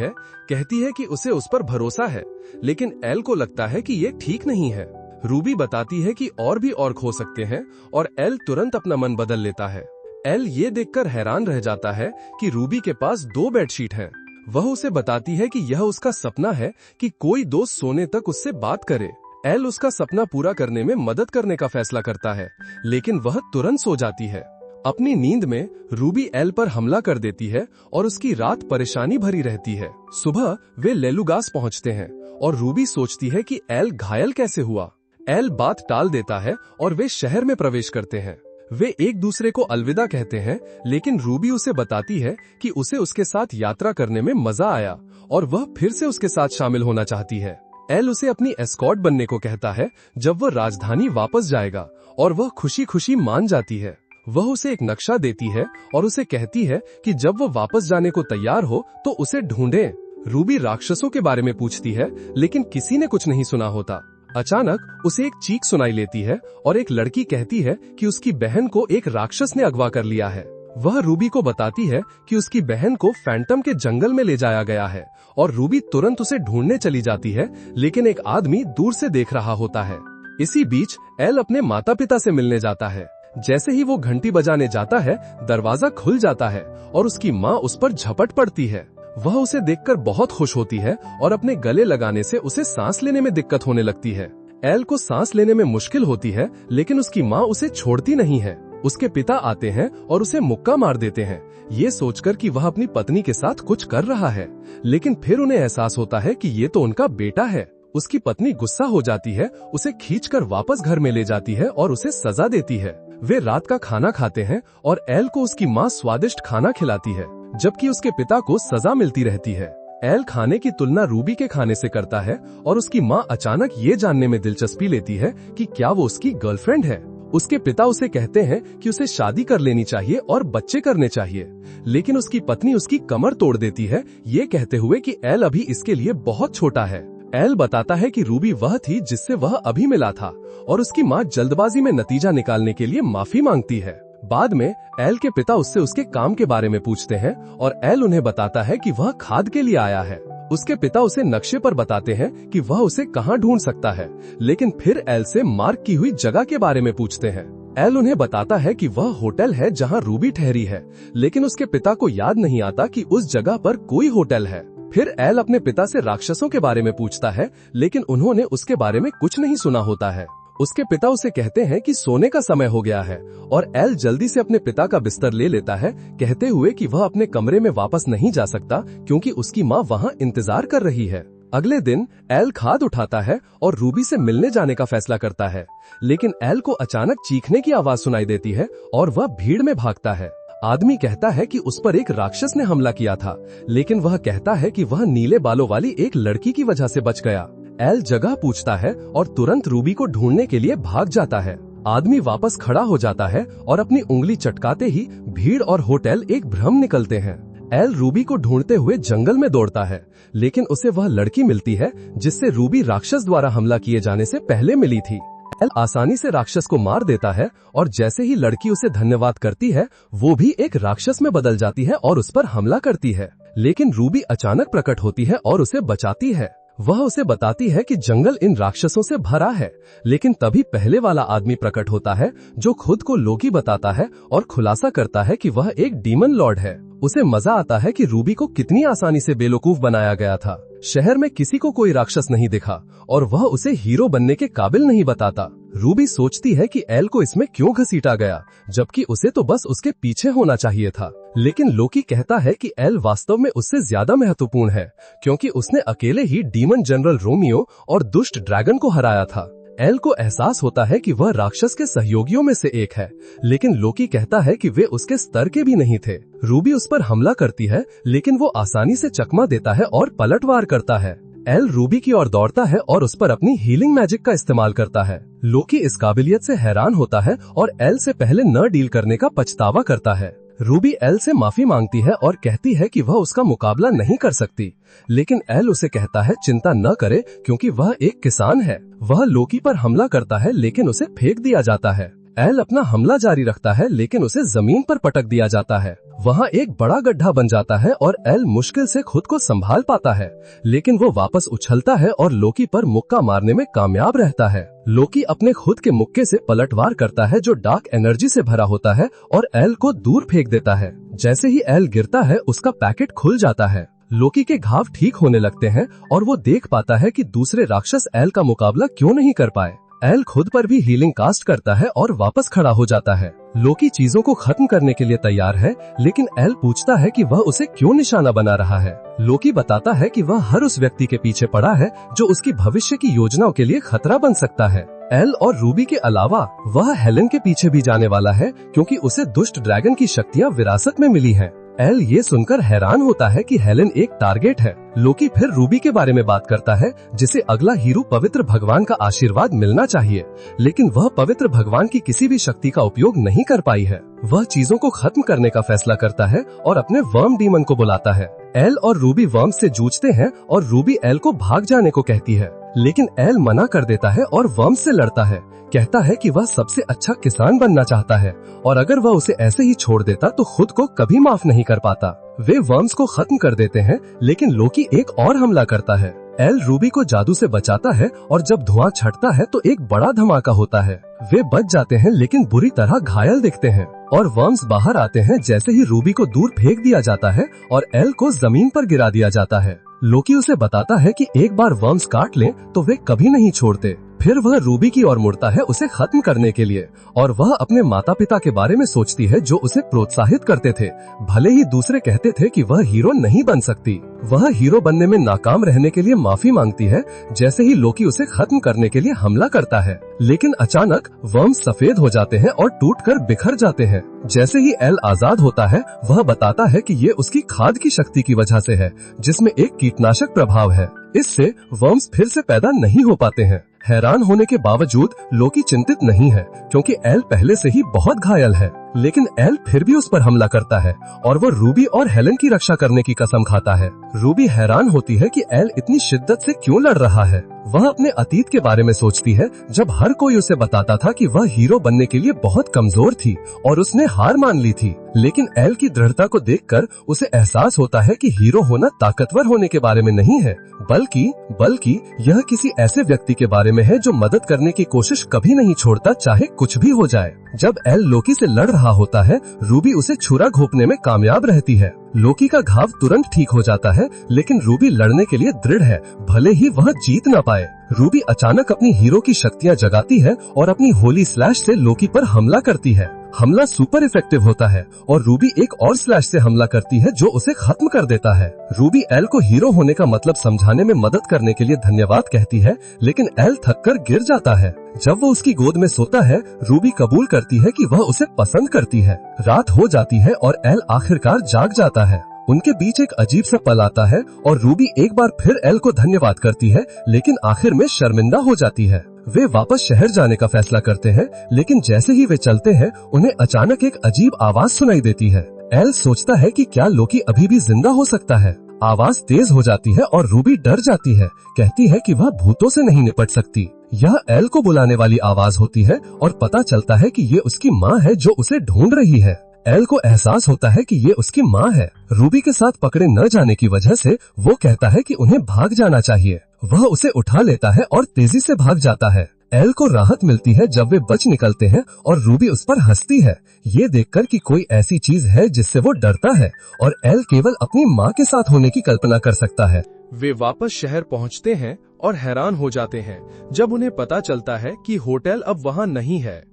है कि उसे उस पर भरोसा है, लेकिन एल को लगता है कि ये ठीक नहीं है। रूबी बताती है कि और भी ऑर्क हो सकते हैं और एल तुरंत अपना मन बदल लेता है। एल ये देखकर हैरान रह जाता है कि रूबी के पास 2 बेडशीट हैं। वह उसे बताती है कि यह उसका सपना है कि कोई दोस्त सोने तक उससे बात करे। एल उसका सपना पूरा करने में मदद करने का फैसला करता है, लेकिन वह तुरंत सो जाती है। अपनी नींद में रूबी एल पर हमला कर देती है और उसकी रात परेशानी भरी रहती है। सुबह वे लेलुगास पहुंचते हैं और रूबी सोचती है कि एल घायल कैसे हुआ। एल बात टाल देता है और वे शहर में प्रवेश करते हैं। वे एक दूसरे को अलविदा कहते हैं, लेकिन रूबी उसे बताती है कि उसे उसके साथ यात्रा करने में मजा आया और वह फिर से उसके साथ शामिल होना चाहती है। एल उसे अपनी एस्कॉर्ट बनने को कहता है जब वह राजधानी वापस जाएगा और वह खुशी खुशी मान जाती है। वह उसे एक नक्शा देती है और उसे कहती है कि जब वह वापस जाने को तैयार हो तो उसे ढूंढे। रूबी राक्षसों के बारे में पूछती है, लेकिन किसी ने कुछ नहीं सुना होता। अचानक उसे एक चीख सुनाई लेती है और एक लड़की कहती है कि उसकी बहन को एक राक्षस ने अगवा कर लिया है। वह रूबी को बताती है कि उसकी बहन को फैंटम के जंगल में ले जाया गया है और रूबी तुरंत उसे ढूंढने चली जाती है, लेकिन एक आदमी दूर से देख रहा होता है। इसी बीच एल अपने माता पिता से मिलने जाता है। जैसे ही वो घंटी बजाने जाता है, दरवाजा खुल जाता है और उसकी माँ उस पर झपट पड़ती है। वह उसे देखकर बहुत खुश होती है और अपने गले लगाने से उसे सांस लेने में दिक्कत होने लगती है। एल को सांस लेने में मुश्किल होती है, लेकिन उसकी माँ उसे छोड़ती नहीं है। उसके पिता आते हैं और उसे मुक्का मार देते हैं, ये सोचकर कि वह अपनी पत्नी के साथ कुछ कर रहा है, लेकिन फिर उन्हें एहसास होता है कि ये तो उनका बेटा है। उसकी पत्नी गुस्सा हो जाती है, उसे खींचकर वापस घर में ले जाती है और उसे सजा देती है। वे रात का खाना खाते हैं और एल को उसकी माँ स्वादिष्ट खाना खिलाती है, जबकि उसके पिता को सजा मिलती रहती है। एल खाने की तुलना रूबी के खाने से करता है और उसकी माँ अचानक ये जानने में दिलचस्पी लेती है कि क्या वो उसकी गर्लफ्रेंड है। उसके पिता उसे कहते हैं कि उसे शादी कर लेनी चाहिए और बच्चे करने चाहिए, लेकिन उसकी पत्नी उसकी कमर तोड़ देती है, ये कहते हुए कि एल अभी इसके लिए बहुत छोटा है। एल बताता है कि रूबी वह थी जिससे वह अभी मिला था और उसकी माँ जल्दबाजी में नतीजा निकालने के लिए माफी मांगती है। बाद में एल के पिता उससे उसके काम के बारे में पूछते हैं और एल उन्हें बताता है कि वह खाद के लिए आया है। उसके पिता उसे नक्शे पर बताते हैं कि वह उसे कहाँ ढूंढ सकता है, लेकिन फिर एल से मार्क की हुई जगह के बारे में पूछते हैं। एल उन्हें बताता है कि वह होटल है जहाँ रूबी ठहरी है, लेकिन उसके पिता को याद नहीं आता कि उस जगह पर कोई होटल है। फिर एल अपने पिता से राक्षसों के बारे में पूछता है, लेकिन उन्होंने उसके बारे में कुछ नहीं सुना होता है। उसके पिता उसे कहते हैं कि सोने का समय हो गया है और एल जल्दी से अपने पिता का बिस्तर ले लेता है, कहते हुए कि वह अपने कमरे में वापस नहीं जा सकता क्योंकि उसकी माँ वहाँ इंतजार कर रही है। अगले दिन एल खाद उठाता है और रूबी से मिलने जाने का फैसला करता है, लेकिन एल को अचानक चीखने की आवाज सुनाई देती है और वह भीड़ में भागता है। आदमी कहता है कि उस पर एक राक्षस ने हमला किया था, लेकिन वह कहता है कि वह नीले बालों वाली एक लड़की की वजह से बच गया। एल जगह पूछता है और तुरंत रूबी को ढूंढने के लिए भाग जाता है। आदमी वापस खड़ा हो जाता है और अपनी उंगली चटकाते ही भीड़ और होटल एक भ्रम निकलते हैं। एल रूबी को ढूंढते हुए जंगल में दौड़ता है, लेकिन उसे वह लड़की मिलती है जिससे रूबी राक्षस द्वारा हमला किए जाने से पहले मिली थी। एल आसानी से राक्षस को मार देता है और जैसे ही लड़की उसे धन्यवाद करती है, वो भी एक राक्षस में बदल जाती है और उस पर हमला करती है। लेकिन रूबी अचानक प्रकट होती है और उसे बचाती है। वह उसे बताती है कि जंगल इन राक्षसों से भरा है, लेकिन तभी पहले वाला आदमी प्रकट होता है जो खुद को लोकी बताता है और खुलासा करता है कि वह एक डीमन लॉर्ड है। उसे मजा आता है कि रूबी को कितनी आसानी से बेवकूफ बनाया गया था। शहर में किसी को कोई राक्षस नहीं दिखा और वह उसे हीरो बनने के काबिल नहीं बताता। रूबी सोचती है कि एल को इसमें क्यों घसीटा गया, जबकि उसे तो बस उसके पीछे होना चाहिए था। लेकिन लोकी कहता है कि एल वास्तव में उससे ज्यादा महत्वपूर्ण है, क्योंकि उसने अकेले ही डीमन जनरल रोमियो और दुष्ट ड्रैगन को हराया था। एल को एहसास होता है कि वह राक्षस के सहयोगियों में से एक है, लेकिन लोकी कहता है कि वे उसके स्तर के भी नहीं थे। रूबी उस पर हमला करती है, लेकिन वो आसानी से चकमा देता है और पलटवार करता है। एल रूबी की ओर दौड़ता है और उस पर अपनी हीलिंग मैजिक का इस्तेमाल करता है। लोकी इस काबिलियत से हैरान होता है और एल से पहले न डील करने का पछतावा करता है। रूबी एल से माफी मांगती है और कहती है कि वह उसका मुकाबला नहीं कर सकती, लेकिन एल उसे कहता है चिंता न करे, क्योंकि वह एक किसान है। वह लोकी पर हमला करता है, लेकिन उसे फेंक दिया जाता है। एल अपना हमला जारी रखता है, लेकिन उसे जमीन पर पटक दिया जाता है। वहाँ एक बड़ा गड्ढा बन जाता है और एल मुश्किल से खुद को संभाल पाता है, लेकिन वो वापस उछलता है और लोकी पर मुक्का मारने में कामयाब रहता है। लोकी अपने खुद के मुक्के से पलटवार करता है जो डार्क एनर्जी से भरा होता है और एल को दूर फेंक देता है। जैसे ही एल गिरता है, उसका पैकेट खुल जाता है। लोकी के घाव ठीक होने लगते हैं और वो देख पाता है कि दूसरे राक्षस एल का मुकाबला क्यों नहीं कर पाए। एल खुद पर भी हीलिंग कास्ट करता है और वापस खड़ा हो जाता है। लोकी चीजों को खत्म करने के लिए तैयार है, लेकिन एल पूछता है कि वह उसे क्यों निशाना बना रहा है। लोकी बताता है कि वह हर उस व्यक्ति के पीछे पड़ा है जो उसकी भविष्य की योजनाओं के लिए खतरा बन सकता है। एल और रूबी के अलावा वह हेलेन के पीछे भी जाने वाला है, क्योंकि उसे दुष्ट ड्रैगन की शक्तियाँ विरासत में मिली हैं। एल ये सुनकर हैरान होता है कि हेलेन एक टारगेट है। लोकी फिर रूबी के बारे में बात करता है, जिसे अगला हीरो पवित्र भगवान का आशीर्वाद मिलना चाहिए, लेकिन वह पवित्र भगवान की किसी भी शक्ति का उपयोग नहीं कर पाई है। वह चीजों को खत्म करने का फैसला करता है और अपने वर्म डीमन को बुलाता है। एल और रूबी वर्म से जूझते हैं और रूबी एल को भाग जाने को कहती है, लेकिन एल मना कर देता है और वर्म से लड़ता है। कहता है कि वह सबसे अच्छा किसान बनना चाहता है और अगर वह उसे ऐसे ही छोड़ देता तो खुद को कभी माफ नहीं कर पाता। वे वर्म्स को खत्म कर देते हैं, लेकिन लोकी एक और हमला करता है। एल रूबी को जादू से बचाता है और जब धुआं छटता है तो एक बड़ा धमाका होता है। वे बच जाते हैं, लेकिन बुरी तरह घायल दिखते हैं और वर्म्स बाहर आते हैं जैसे ही रूबी को दूर फेंक दिया जाता है और एल को जमीन पर गिरा दिया जाता है। लोकी उसे बताता है कि एक बार वर्म्स काट लें तो वे कभी नहीं छोड़ते। फिर वह रूबी की ओर मुड़ता है उसे खत्म करने के लिए, और वह अपने माता पिता के बारे में सोचती है जो उसे प्रोत्साहित करते थे, भले ही दूसरे कहते थे कि वह हीरो नहीं बन सकती। वह हीरो बनने में नाकाम रहने के लिए माफी मांगती है जैसे ही लोकी उसे खत्म करने के लिए हमला करता है, लेकिन अचानक वर्म्स सफेद हो जाते हैं और टूटकर बिखर जाते हैं। जैसे ही एल आजाद होता है, वह बताता है कि ये उसकी खाद की शक्ति की वजह से है, जिसमें एक कीटनाशक प्रभाव है। इससे वर्म्स फिर से पैदा नहीं हो पाते हैं। हैरान होने के बावजूद लोकी चिंतित नहीं है, क्योंकि एल पहले से ही बहुत घायल है, लेकिन एल फिर भी उस पर हमला करता है और वो रूबी और हेलेन की रक्षा करने की कसम खाता है। रूबी हैरान होती है कि एल इतनी शिद्दत से क्यों लड़ रहा है। वह अपने अतीत के बारे में सोचती है, जब हर कोई उसे बताता था कि वह हीरो बनने के लिए बहुत कमजोर थी और उसने हार मान ली थी। लेकिन एल की दृढ़ता को देखकर उसे एहसास होता है कि हीरो होना ताकतवर होने के बारे में नहीं है, बल्कि यह किसी ऐसे व्यक्ति के बारे में है जो मदद करने की कोशिश कभी नहीं छोड़ता, चाहे कुछ भी हो जाए। जब एल लोकी से लड़ रहा होता है, रूबी उसे छुरा घोंपने में कामयाब रहती है। लोकी का घाव तुरंत ठीक हो जाता है, लेकिन रूबी लड़ने के लिए दृढ़ है, भले ही वह जीत न पाए। रूबी अचानक अपनी हीरो की शक्तियाँ जगाती है और अपनी होली स्लैश से लोकी पर हमला करती है। हमला सुपर इफेक्टिव होता है और रूबी एक और स्लैश से हमला करती है जो उसे खत्म कर देता है। रूबी एल को हीरो होने का मतलब समझाने में मदद करने के लिए धन्यवाद कहती है, लेकिन एल थककर गिर जाता है। जब वो उसकी गोद में सोता है, रूबी कबूल करती है कि वह उसे पसंद करती है। रात हो जाती है और एल आखिरकार जाग जाता है। उनके बीच एक अजीब सा पल आता है और रूबी एक बार फिर एल को धन्यवाद करती है, लेकिन आखिर में शर्मिंदा हो जाती है। वे वापस शहर जाने का फैसला करते हैं, लेकिन जैसे ही वे चलते हैं, उन्हें अचानक एक अजीब आवाज सुनाई देती है। एल सोचता है कि क्या लोकी अभी भी जिंदा हो सकता है। आवाज तेज हो जाती है और रूबी डर जाती है, कहती है कि वह भूतों से नहीं निपट सकती। यह एल को बुलाने वाली आवाज होती है और पता चलता है कि ये उसकी माँ है जो उसे ढूंढ रही है। एल को एहसास होता है कि ये उसकी माँ है। रूबी के साथ पकड़े न जाने की वजह से वो कहता है कि उन्हें भाग जाना चाहिए। वह उसे उठा लेता है और तेजी से भाग जाता है। एल को राहत मिलती है जब वे बच निकलते हैं और रूबी उस पर हंसती है, ये देखकर कि कोई ऐसी चीज है जिससे वो डरता है और एल केवल अपनी माँ के साथ होने की कल्पना कर सकता है। वे वापस शहर पहुंचते हैं और हैरान हो जाते हैं जब उन्हें पता चलता है कि होटल अब वहां नहीं है।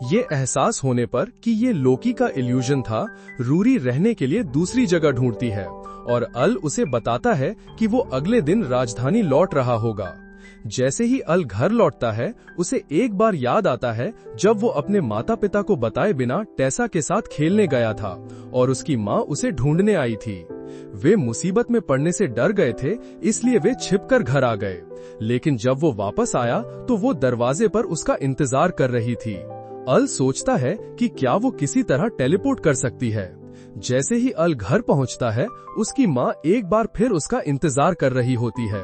ये एहसास होने पर कि ये लोकी का इल्यूजन था, रूरी रहने के लिए दूसरी जगह ढूंढती है और अल उसे बताता है कि वो अगले दिन राजधानी लौट रहा होगा। जैसे ही अल घर लौटता है, उसे एक बार याद आता है जब वो अपने माता पिता को बताए बिना टेसा के साथ खेलने गया था और उसकी माँ उसे ढूंढने आई थी। वे मुसीबत में पड़ने से डर गए थे, इसलिए वे छिपकर घर आ गए। लेकिन जब वो वापस आया तो वो दरवाजे पर उसका इंतजार कर रही थी। अल सोचता है कि क्या वो किसी तरह टेलीपोर्ट कर सकती है। जैसे ही अल घर पहुंचता है, उसकी माँ एक बार फिर उसका इंतजार कर रही होती है।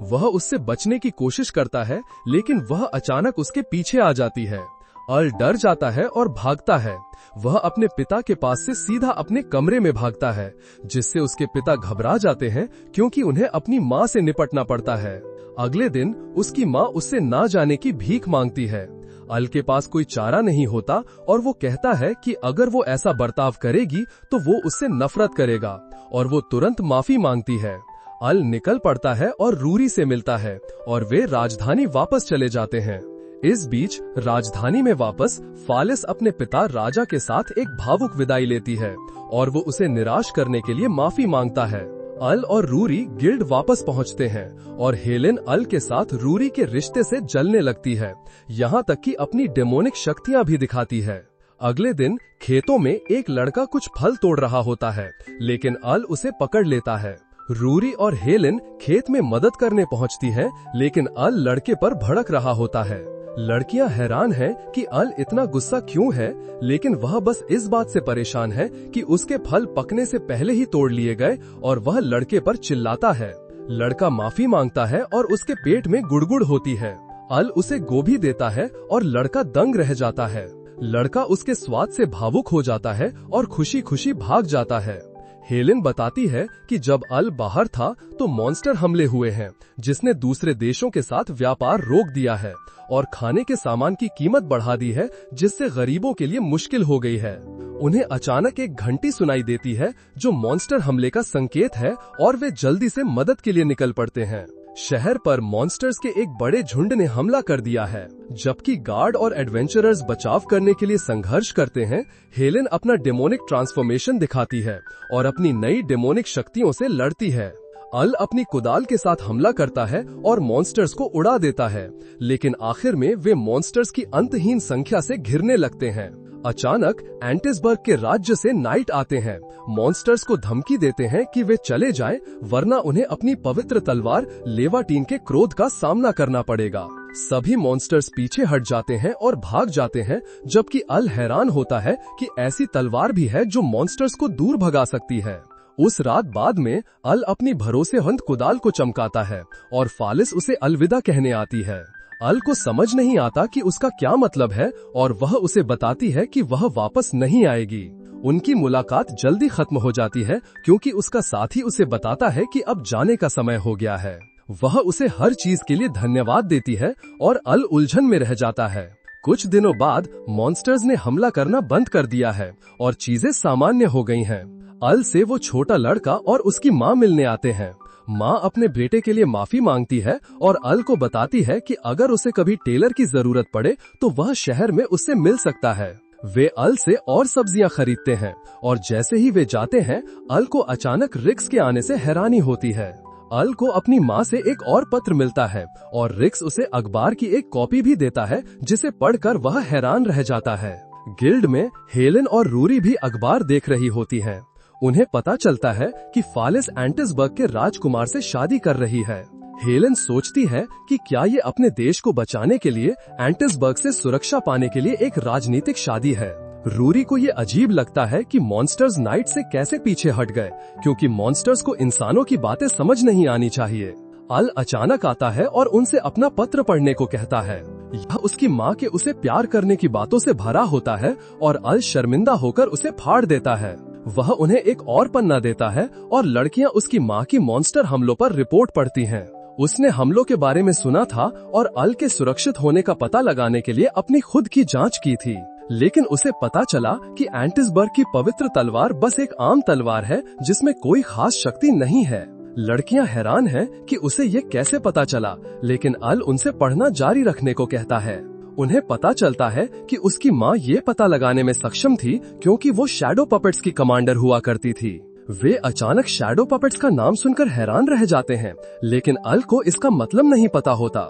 वह उससे बचने की कोशिश करता है, लेकिन वह अचानक उसके पीछे आ जाती है। अल डर जाता है और भागता है। वह अपने पिता के पास से सीधा अपने कमरे में भागता है, जिससे उसके पिता घबरा जाते हैं क्योंकि उन्हें अपनी माँ से निपटना पड़ता है। अगले दिन उसकी माँ उससे ना जाने की भीख मांगती है। अल के पास कोई चारा नहीं होता और वो कहता है कि अगर वो ऐसा बर्ताव करेगी तो वो उससे नफरत करेगा और वो तुरंत माफी मांगती है। अल निकल पड़ता है और रूरी से मिलता है और वे राजधानी वापस चले जाते हैं। इस बीच राजधानी में वापस फालिस अपने पिता राजा के साथ एक भावुक विदाई लेती है और वो उसे निराश करने के लिए माफी मांगता है। अल और रूरी गिल्ड वापस पहुंचते हैं और हेलेन अल के साथ रूरी के रिश्ते से जलने लगती है, यहाँ तक कि अपनी डेमोनिक शक्तियाँ भी दिखाती है। अगले दिन खेतों में एक लड़का कुछ फल तोड़ रहा होता है, लेकिन अल उसे पकड़ लेता है। रूरी और हेलेन खेत में मदद करने पहुंचती है, लेकिन अल लड़के पर भड़क रहा होता है। लड़कियां हैरान हैं कि अल इतना गुस्सा क्यों है, लेकिन वह बस इस बात से परेशान है कि उसके फल पकने से पहले ही तोड़ लिए गए और वह लड़के पर चिल्लाता है। लड़का माफी मांगता है और उसके पेट में गुड़गुड़ होती है। अल उसे गोभी देता है और लड़का दंग रह जाता है। लड़का उसके स्वाद से भावुक हो जाता है और खुशी खुशी भाग जाता है। हेलेन बताती है कि जब अल बाहर था तो मॉन्स्टर हमले हुए हैं, जिसने दूसरे देशों के साथ व्यापार रोक दिया है और खाने के सामान की कीमत बढ़ा दी है, जिससे गरीबों के लिए मुश्किल हो गई है। उन्हें अचानक एक घंटी सुनाई देती है जो मॉन्स्टर हमले का संकेत है और वे जल्दी से मदद के लिए निकल पड़ते हैं। शहर पर मॉन्स्टर्स के एक बड़े झुंड ने हमला कर दिया है। जबकि गार्ड और एडवेंचरर्स बचाव करने के लिए संघर्ष करते हैं, हेलेन अपना डेमोनिक ट्रांसफॉर्मेशन दिखाती है और अपनी नई डेमोनिक शक्तियों से लड़ती है। अल अपनी कुदाल के साथ हमला करता है और मॉन्स्टर्स को उड़ा देता है, लेकिन आखिर में वे मॉन्स्टर्स की अंतहीन संख्या से घिरने लगते हैं। अचानक एंटिसबर्ग के राज्य से नाइट आते हैं। मॉन्स्टर्स को धमकी देते हैं कि वे चले जाएं, वरना उन्हें अपनी पवित्र तलवार लेवाटीन के क्रोध का सामना करना पड़ेगा। सभी मॉन्स्टर्स पीछे हट जाते हैं और भाग जाते हैं, जबकि अल हैरान होता है कि ऐसी तलवार भी है जो मॉन्स्टर्स को दूर भगा सकती है। उस रात बाद में अल अपनी भरोसेमंद कुदाल को चमकाता है और फालिस उसे अलविदा कहने आती है। अल को समझ नहीं आता कि उसका क्या मतलब है और वह उसे बताती है कि वह वापस नहीं आएगी। उनकी मुलाकात जल्दी खत्म हो जाती है क्योंकि उसका साथी उसे बताता है कि अब जाने का समय हो गया है। वह उसे हर चीज के लिए धन्यवाद देती है और अल उलझन में रह जाता है। कुछ दिनों बाद मॉन्स्टर्स ने हमला करना बंद कर दिया है और चीजें सामान्य हो गई हैं। अल से वो छोटा लड़का और उसकी माँ मिलने आते हैं। माँ अपने बेटे के लिए माफी मांगती है और अल को बताती है कि अगर उसे कभी टेलर की जरूरत पड़े तो वह शहर में उससे मिल सकता है। वे अल से और सब्जियां खरीदते हैं और जैसे ही वे जाते हैं अल को अचानक रिक्स के आने से हैरानी होती है। अल को अपनी माँ से एक और पत्र मिलता है और रिक्स उसे अखबार की एक कॉपी भी देता है जिसे पढ़कर वह हैरान रह जाता है। गिल्ड में हेलेन और रूरी भी अखबार देख रही होती हैं। उन्हें पता चलता है कि फालिस एंटिसबर्ग के राजकुमार से शादी कर रही है। हेलेन सोचती है कि क्या ये अपने देश को बचाने के लिए एंटिसबर्ग से सुरक्षा पाने के लिए एक राजनीतिक शादी है। रूरी को ये अजीब लगता है कि मॉन्स्टर्स नाइट से कैसे पीछे हट गए, क्योंकि मॉन्स्टर्स को इंसानों की बातें समझ नहीं आनी चाहिए। अल अचानक आता है और उनसे अपना पत्र पढ़ने को कहता है। यह उसकी माँ के उसे प्यार करने की बातों से भरा होता है और अल शर्मिंदा होकर उसे फाड़ देता है। वह उन्हें एक और पन्ना देता है और लड़कियां उसकी माँ की मॉन्स्टर हमलों पर रिपोर्ट पढ़ती हैं। उसने हमलों के बारे में सुना था और अल के सुरक्षित होने का पता लगाने के लिए अपनी खुद की जांच की थी, लेकिन उसे पता चला कि एंटिसबर्ग की पवित्र तलवार बस एक आम तलवार है जिसमें कोई खास शक्ति नहीं है। लड़कियां हैरान हैं कि उसे ये कैसे पता चला, लेकिन अल उनसे पढ़ना जारी रखने को कहता है। उन्हें पता चलता है कि उसकी माँ ये पता लगाने में सक्षम थी क्योंकि वो शैडो पपेट्स की कमांडर हुआ करती थी। वे अचानक शैडो पपेट्स का नाम सुनकर हैरान रह जाते हैं, लेकिन अल को इसका मतलब नहीं पता होता।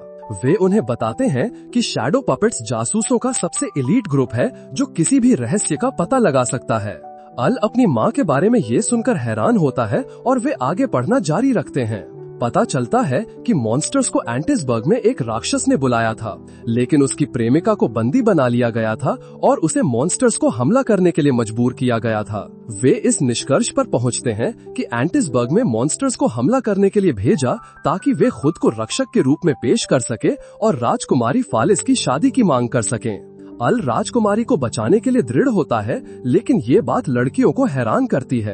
वे उन्हें बताते हैं कि शैडो पपेट्स जासूसों का सबसे एलीट ग्रुप है जो किसी भी रहस्य का पता लगा सकता है। अल अपनी माँ के बारे में ये सुनकर हैरान होता है और वे आगे पढ़ना जारी रखते हैं। पता चलता है कि मॉन्स्टर्स को एंटिसबर्ग में एक राक्षस ने बुलाया था, लेकिन उसकी प्रेमिका को बंदी बना लिया गया था और उसे मॉन्स्टर्स को हमला करने के लिए मजबूर किया गया था। वे इस निष्कर्ष पर पहुंचते हैं कि एंटिसबर्ग में मॉन्स्टर्स को हमला करने के लिए भेजा ताकि वे खुद को रक्षक के रूप में पेश कर सके और राजकुमारी फालिस की शादी की मांग कर सकें। अल राजकुमारी को बचाने के लिए दृढ़ होता है, लेकिन ये बात लड़कियों को हैरान करती है।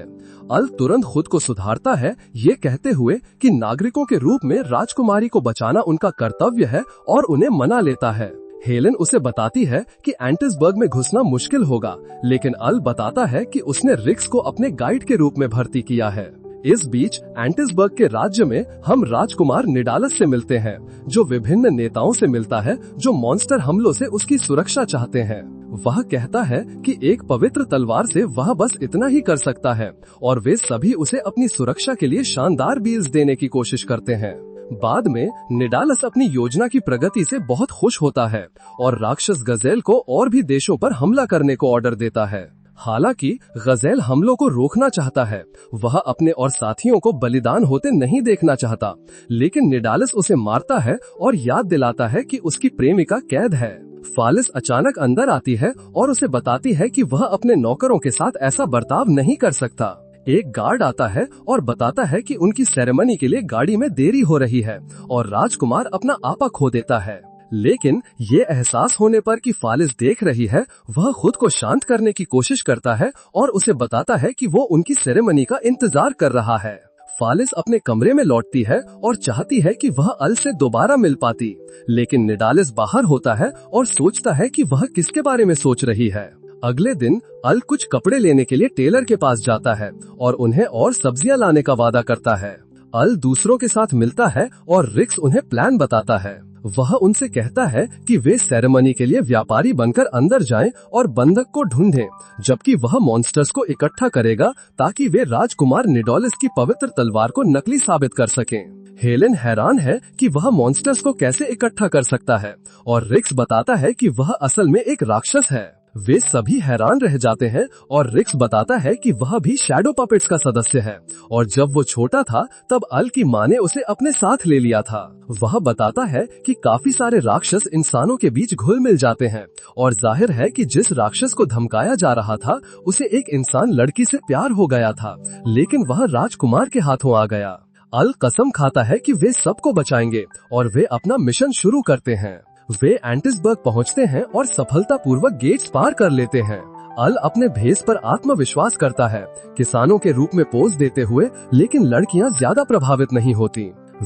अल तुरंत खुद को सुधारता है, ये कहते हुए कि नागरिकों के रूप में राजकुमारी को बचाना उनका कर्तव्य है और उन्हें मना लेता है। हेलेन उसे बताती है कि एंटिसबर्ग में घुसना मुश्किल होगा, लेकिन अल बताता है कि उसने रिक्स को अपने गाइड के रूप में भर्ती किया है। इस बीच एंटिसबर्ग के राज्य में हम राजकुमार निडालस से मिलते हैं, जो विभिन्न नेताओं से मिलता है जो मॉन्स्टर हमलों से उसकी सुरक्षा चाहते हैं। वह कहता है कि एक पवित्र तलवार से वह बस इतना ही कर सकता है और वे सभी उसे अपनी सुरक्षा के लिए शानदार बील्स देने की कोशिश करते हैं। बाद में निडालस अपनी योजना की प्रगति से बहुत खुश होता है और राक्षस गजेल को और भी देशों पर हमला करने को ऑर्डर देता है। हालांकि गजेल हमलों को रोकना चाहता है, वह अपने और साथियों को बलिदान होते नहीं देखना चाहता, लेकिन निडालस उसे मारता है और याद दिलाता है कि उसकी प्रेमिका कैद है। फालिस अचानक अंदर आती है और उसे बताती है कि वह अपने नौकरों के साथ ऐसा बर्ताव नहीं कर सकता। एक गार्ड आता है और बताता है कि उनकी सेरेमनी के लिए गाड़ी में देरी हो रही है और राजकुमार अपना आपा खो देता है। लेकिन ये एहसास होने पर कि फालिस देख रही है, वह खुद को शांत करने की कोशिश करता है और उसे बताता है कि वो उनकी सेरेमनी का इंतजार कर रहा है। फालिस अपने कमरे में लौटती है और चाहती है कि वह अल से दोबारा मिल पाती, लेकिन निडालस बाहर होता है और सोचता है कि वह किसके बारे में सोच रही है। अगले दिन अल कुछ कपड़े लेने के लिए टेलर के पास जाता है और उन्हें और सब्जियां लाने का वादा करता है। अल दूसरों के साथ मिलता है और रिक्स उन्हें प्लान बताता है। वह उनसे कहता है कि वे सेरेमनी के लिए व्यापारी बनकर अंदर जाएं और बंधक को ढूंढें, जबकि वह मॉन्स्टर्स को इकट्ठा करेगा ताकि वे राजकुमार निडोलिस की पवित्र तलवार को नकली साबित कर सकें। हेलेन हैरान है कि वह मॉन्स्टर्स को कैसे इकट्ठा कर सकता है और रिक्स बताता है कि वह असल में एक राक्षस है। वे सभी हैरान रह जाते हैं और रिक्स बताता है कि वह भी शैडो पपेट्स का सदस्य है और जब वो छोटा था तब अल की माँ ने उसे अपने साथ ले लिया था। वह बताता है कि काफी सारे राक्षस इंसानों के बीच घुल मिल जाते हैं और जाहिर है कि जिस राक्षस को धमकाया जा रहा था उसे एक इंसान लड़की से प्यार हो गया था, लेकिन वह राजकुमार के हाथों आ गया। अल कसम खाता है कि वे सबको बचाएंगे और वे अपना मिशन शुरू करते हैं। वे एंटिसबर्ग पहुंचते हैं और सफलतापूर्वक गेट्स पार कर लेते हैं। अल अपने भेस पर आत्मविश्वास करता है, किसानों के रूप में पोज देते हुए, लेकिन लड़कियां ज्यादा प्रभावित नहीं होती।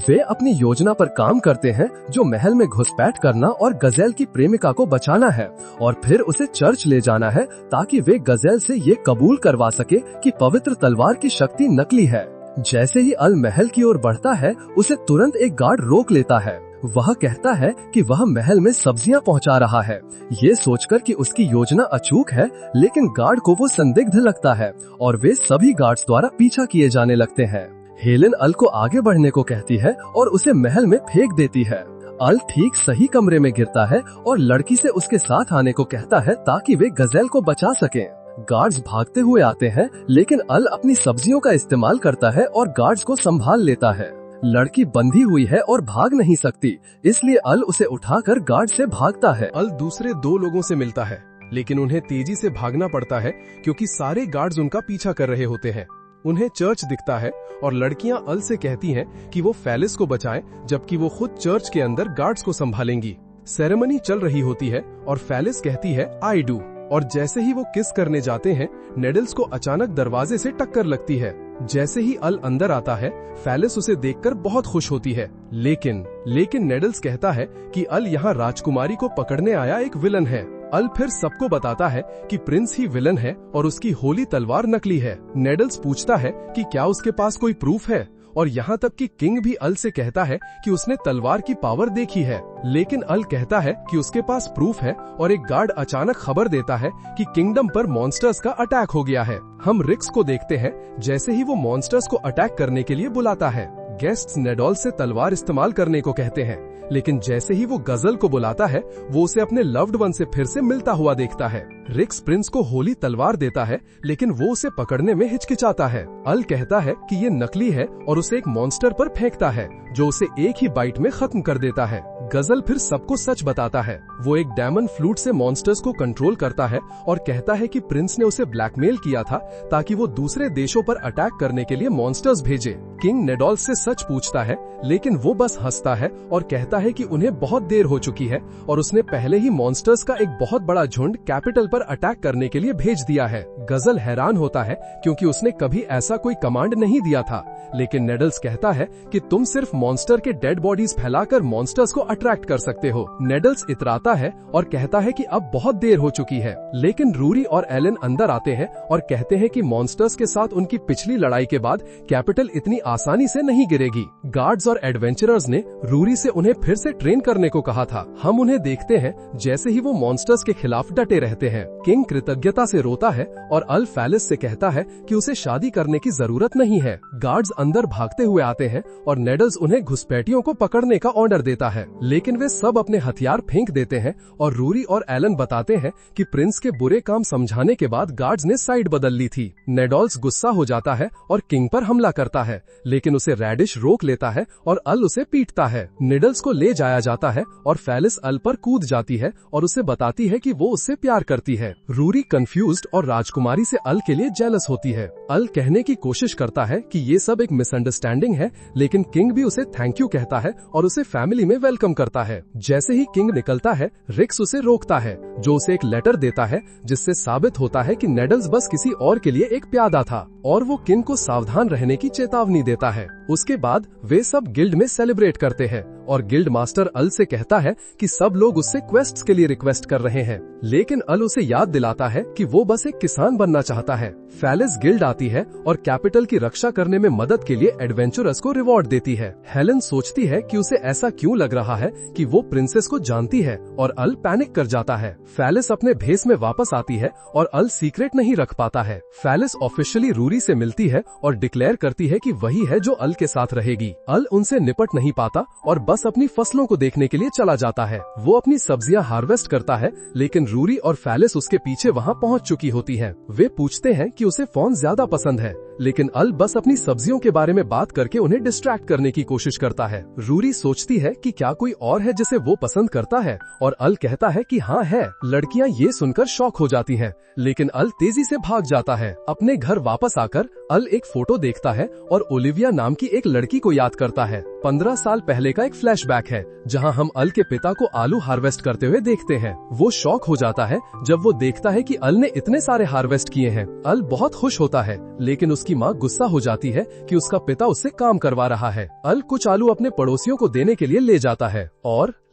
वे अपनी योजना पर काम करते हैं, जो महल में घुसपैठ करना और गजेल की प्रेमिका को बचाना है और फिर उसे चर्च ले जाना है ताकि वे गजेल से ये कबूल करवा सके कि पवित्र तलवार की शक्ति नकली है। जैसे ही अल महल की ओर बढ़ता है, उसे तुरंत एक गार्ड रोक लेता है। वह कहता है कि वह महल में सब्जियां पहुंचा रहा है। ये सोचकर कि उसकी योजना अचूक है, लेकिन गार्ड को वो संदिग्ध लगता है और वे सभी गार्ड्स द्वारा पीछा किए जाने लगते हैं। हेलेन अल को आगे बढ़ने को कहती है और उसे महल में फेंक देती है। अल ठीक सही कमरे में गिरता है और लड़की से उसके साथ आने को कहता है ताकि वे गजेल को बचा सकें। गार्ड्स भागते हुए आते हैं, लेकिन अल अपनी सब्जियों का इस्तेमाल करता है और गार्ड्स को संभाल लेता है। लड़की बंधी हुई है और भाग नहीं सकती, इसलिए अल उसे उठाकर गार्ड से भागता है। अल दूसरे 2 लोगों से मिलता है, लेकिन उन्हें तेजी से भागना पड़ता है क्योंकि सारे गार्ड्स उनका पीछा कर रहे होते हैं। उन्हें चर्च दिखता है और लड़कियां अल से कहती हैं कि वो फेलिस को बचाएं, जबकि वो खुद चर्च के अंदर गार्ड्स को संभालेंगी। सेरेमनी चल रही होती है और फेलिस कहती है आई डू, और जैसे ही वो किस करने जाते हैं, नेडल्स को अचानक दरवाजे से टक्कर लगती है। जैसे ही अल अंदर आता है, फेलिस उसे देखकर बहुत खुश होती है, लेकिन नेडल्स कहता है कि अल यहाँ राजकुमारी को पकड़ने आया एक विलन है। अल फिर सबको बताता है कि प्रिंस ही विलन है और उसकी होली तलवार नकली है। नेडल्स पूछता है कि क्या उसके पास कोई प्रूफ है, और यहाँ तक कि किंग भी अल से कहता है कि उसने तलवार की पावर देखी है, लेकिन अल कहता है कि उसके पास प्रूफ है और एक गार्ड अचानक खबर देता है कि किंगडम पर मॉन्स्टर्स का अटैक हो गया है। हम रिक्स को देखते हैं जैसे ही वो मॉन्स्टर्स को अटैक करने के लिए बुलाता है। गेस्ट्स नेडोल से तलवार इस्तेमाल करने को कहते हैं, लेकिन जैसे ही वो गजल को बुलाता है, वो उसे अपने लव्ड वन से फिर से मिलता हुआ देखता है। रिक्स प्रिंस को होली तलवार देता है, लेकिन वो उसे पकड़ने में हिचकिचाता है। अल कहता है कि ये नकली है और उसे एक मॉन्स्टर पर फेंकता है, जो उसे एक ही बाइट में खत्म कर देता है। गजल फिर सबको सच बताता है। वो एक डायमंड फ्लूट से मॉन्स्टर्स को कंट्रोल करता है और कहता है कि प्रिंस ने उसे ब्लैकमेल किया था ताकि वो दूसरे देशों पर अटैक करने के लिए मॉन्स्टर्स भेजे। किंग नेडोल से सच पूछता है, लेकिन वो बस हंसता है और कहता है कि उन्हें बहुत देर हो चुकी है और उसने पहले ही मॉन्स्टर्स का एक बहुत बड़ा झुंड कैपिटल पर अटैक करने के लिए भेज दिया है। गजल हैरान होता है क्योंकि उसने कभी ऐसा कोई कमांड नहीं दिया था, लेकिन नेडल्स कहता है कि तुम सिर्फ मॉन्स्टर के डेड बॉडीज फैलाकर मॉन्स्टर्स को अट्रैक्ट कर सकते हो। नेडल्स इतराता है और कहता है कि अब बहुत देर हो चुकी है, लेकिन रूरी और एलन अंदर आते हैं और कहते हैं कि मॉन्स्टर्स के साथ उनकी पिछली लड़ाई के बाद कैपिटल इतनी आसानी से नहीं गिरेगी। गार्ड्स और एडवेंचरर्स ने रूरी से उन्हें फिर से ट्रेन करने को कहा था। हम उन्हें देखते हैं जैसे ही वो मॉन्स्टर्स के खिलाफ डटे रहते हैं। किंग कृतज्ञता से रोता है और अल फेलिस से कहता है कि उसे शादी करने की जरूरत नहीं है। गार्ड्स अंदर भागते हुए आते हैं और नेडल्स उन्हें घुसपैठियों को पकड़ने का ऑर्डर देता है, लेकिन वे सब अपने हथियार फेंक देते हैं और रूरी और एलन बताते हैं कि प्रिंस के बुरे काम समझाने के बाद गार्ड्स ने साइड बदल ली थी। नेडल्स गुस्सा हो जाता है और किंग पर हमला करता है, लेकिन उसे रैडिश रोक लेता है और अल उसे पीटता है। नेडल्स को ले जाया जाता है और फेलिस अल पर कूद जाती है और उसे बताती है कि वो उससे प्यार करती है। रूरी कंफ्यूज्ड और राजकुमारी से अल के लिए जेलस होती है। अल कहने की कोशिश करता है कि ये सब एक मिसअंडरस्टैंडिंग है, लेकिन किंग भी उसे थैंक यू कहता है और उसे फैमिली में वेलकम करता है। जैसे ही किंग निकलता है, रिक्स उसे रोकता है, जो उसे एक लेटर देता है जिससे साबित होता है कि नेडल्स बस किसी और के लिए एक प्यादा था, और वो किंग को सावधान रहने की चेतावनी देता है। उसके बाद वे सब गिल्ड में सेलिब्रेट करते हैं और गिल्ड मास्टर अल से कहता है कि सब लोग उससे क्वेस्ट्स के लिए रिक्वेस्ट कर रहे हैं, लेकिन अल उसे याद दिलाता है कि वो बस एक किसान बनना चाहता है। फेलिस गिल्ड आती है और कैपिटल की रक्षा करने में मदद के लिए एडवेंचरर्स को रिवॉर्ड देती है। हेलेन सोचती है कि उसे ऐसा क्यों लग रहा है कि वो प्रिंसेस को जानती है, और अल पैनिक कर जाता है। फेलिस अपने भेस में वापस आती है और अल सीक्रेट नहीं रख पाता है। फेलिस ऑफिशियली रूरी से मिलती है और डिक्लेयर करती है कि वही है जो अल के साथ रहेगी। अल उनसे निपट नहीं पाता और बस अपनी फसलों को देखने के लिए चला जाता है। वो अपनी सब्जियां हार्वेस्ट करता है, लेकिन रूरी और फेलिस उसके पीछे वहां पहुंच चुकी होती हैं। वे पूछते हैं कि उसे फोन ज्यादा पसंद है, लेकिन अल बस अपनी सब्जियों के बारे में बात करके उन्हें डिस्ट्रैक्ट करने की कोशिश करता है। रूरी सोचती है कि क्या कोई और है जिसे वो पसंद करता है, और अल कहता है कि हाँ है। लड़कियां ये सुनकर शॉक हो जाती हैं, लेकिन अल तेजी से भाग जाता है। अपने घर वापस आकर अल एक फोटो देखता है और ओलिविया नाम की एक लड़की को याद करता है। 15 साल पहले का एक फ्लैशबैक है, जहां हम अल के पिता को आलू हार्वेस्ट करते हुए देखते हैं। वो शॉक हो जाता है जब वो देखता है कि अल ने इतने सारे हार्वेस्ट किए हैं। अल बहुत खुश होता है, लेकिन उसकी उसकी माँ गुस्सा हो जाती है कि उसका पिता उससे काम करवा रहा है। अल कुछ आलू अपने पड़ोसियों को देने के लिए ले जाता है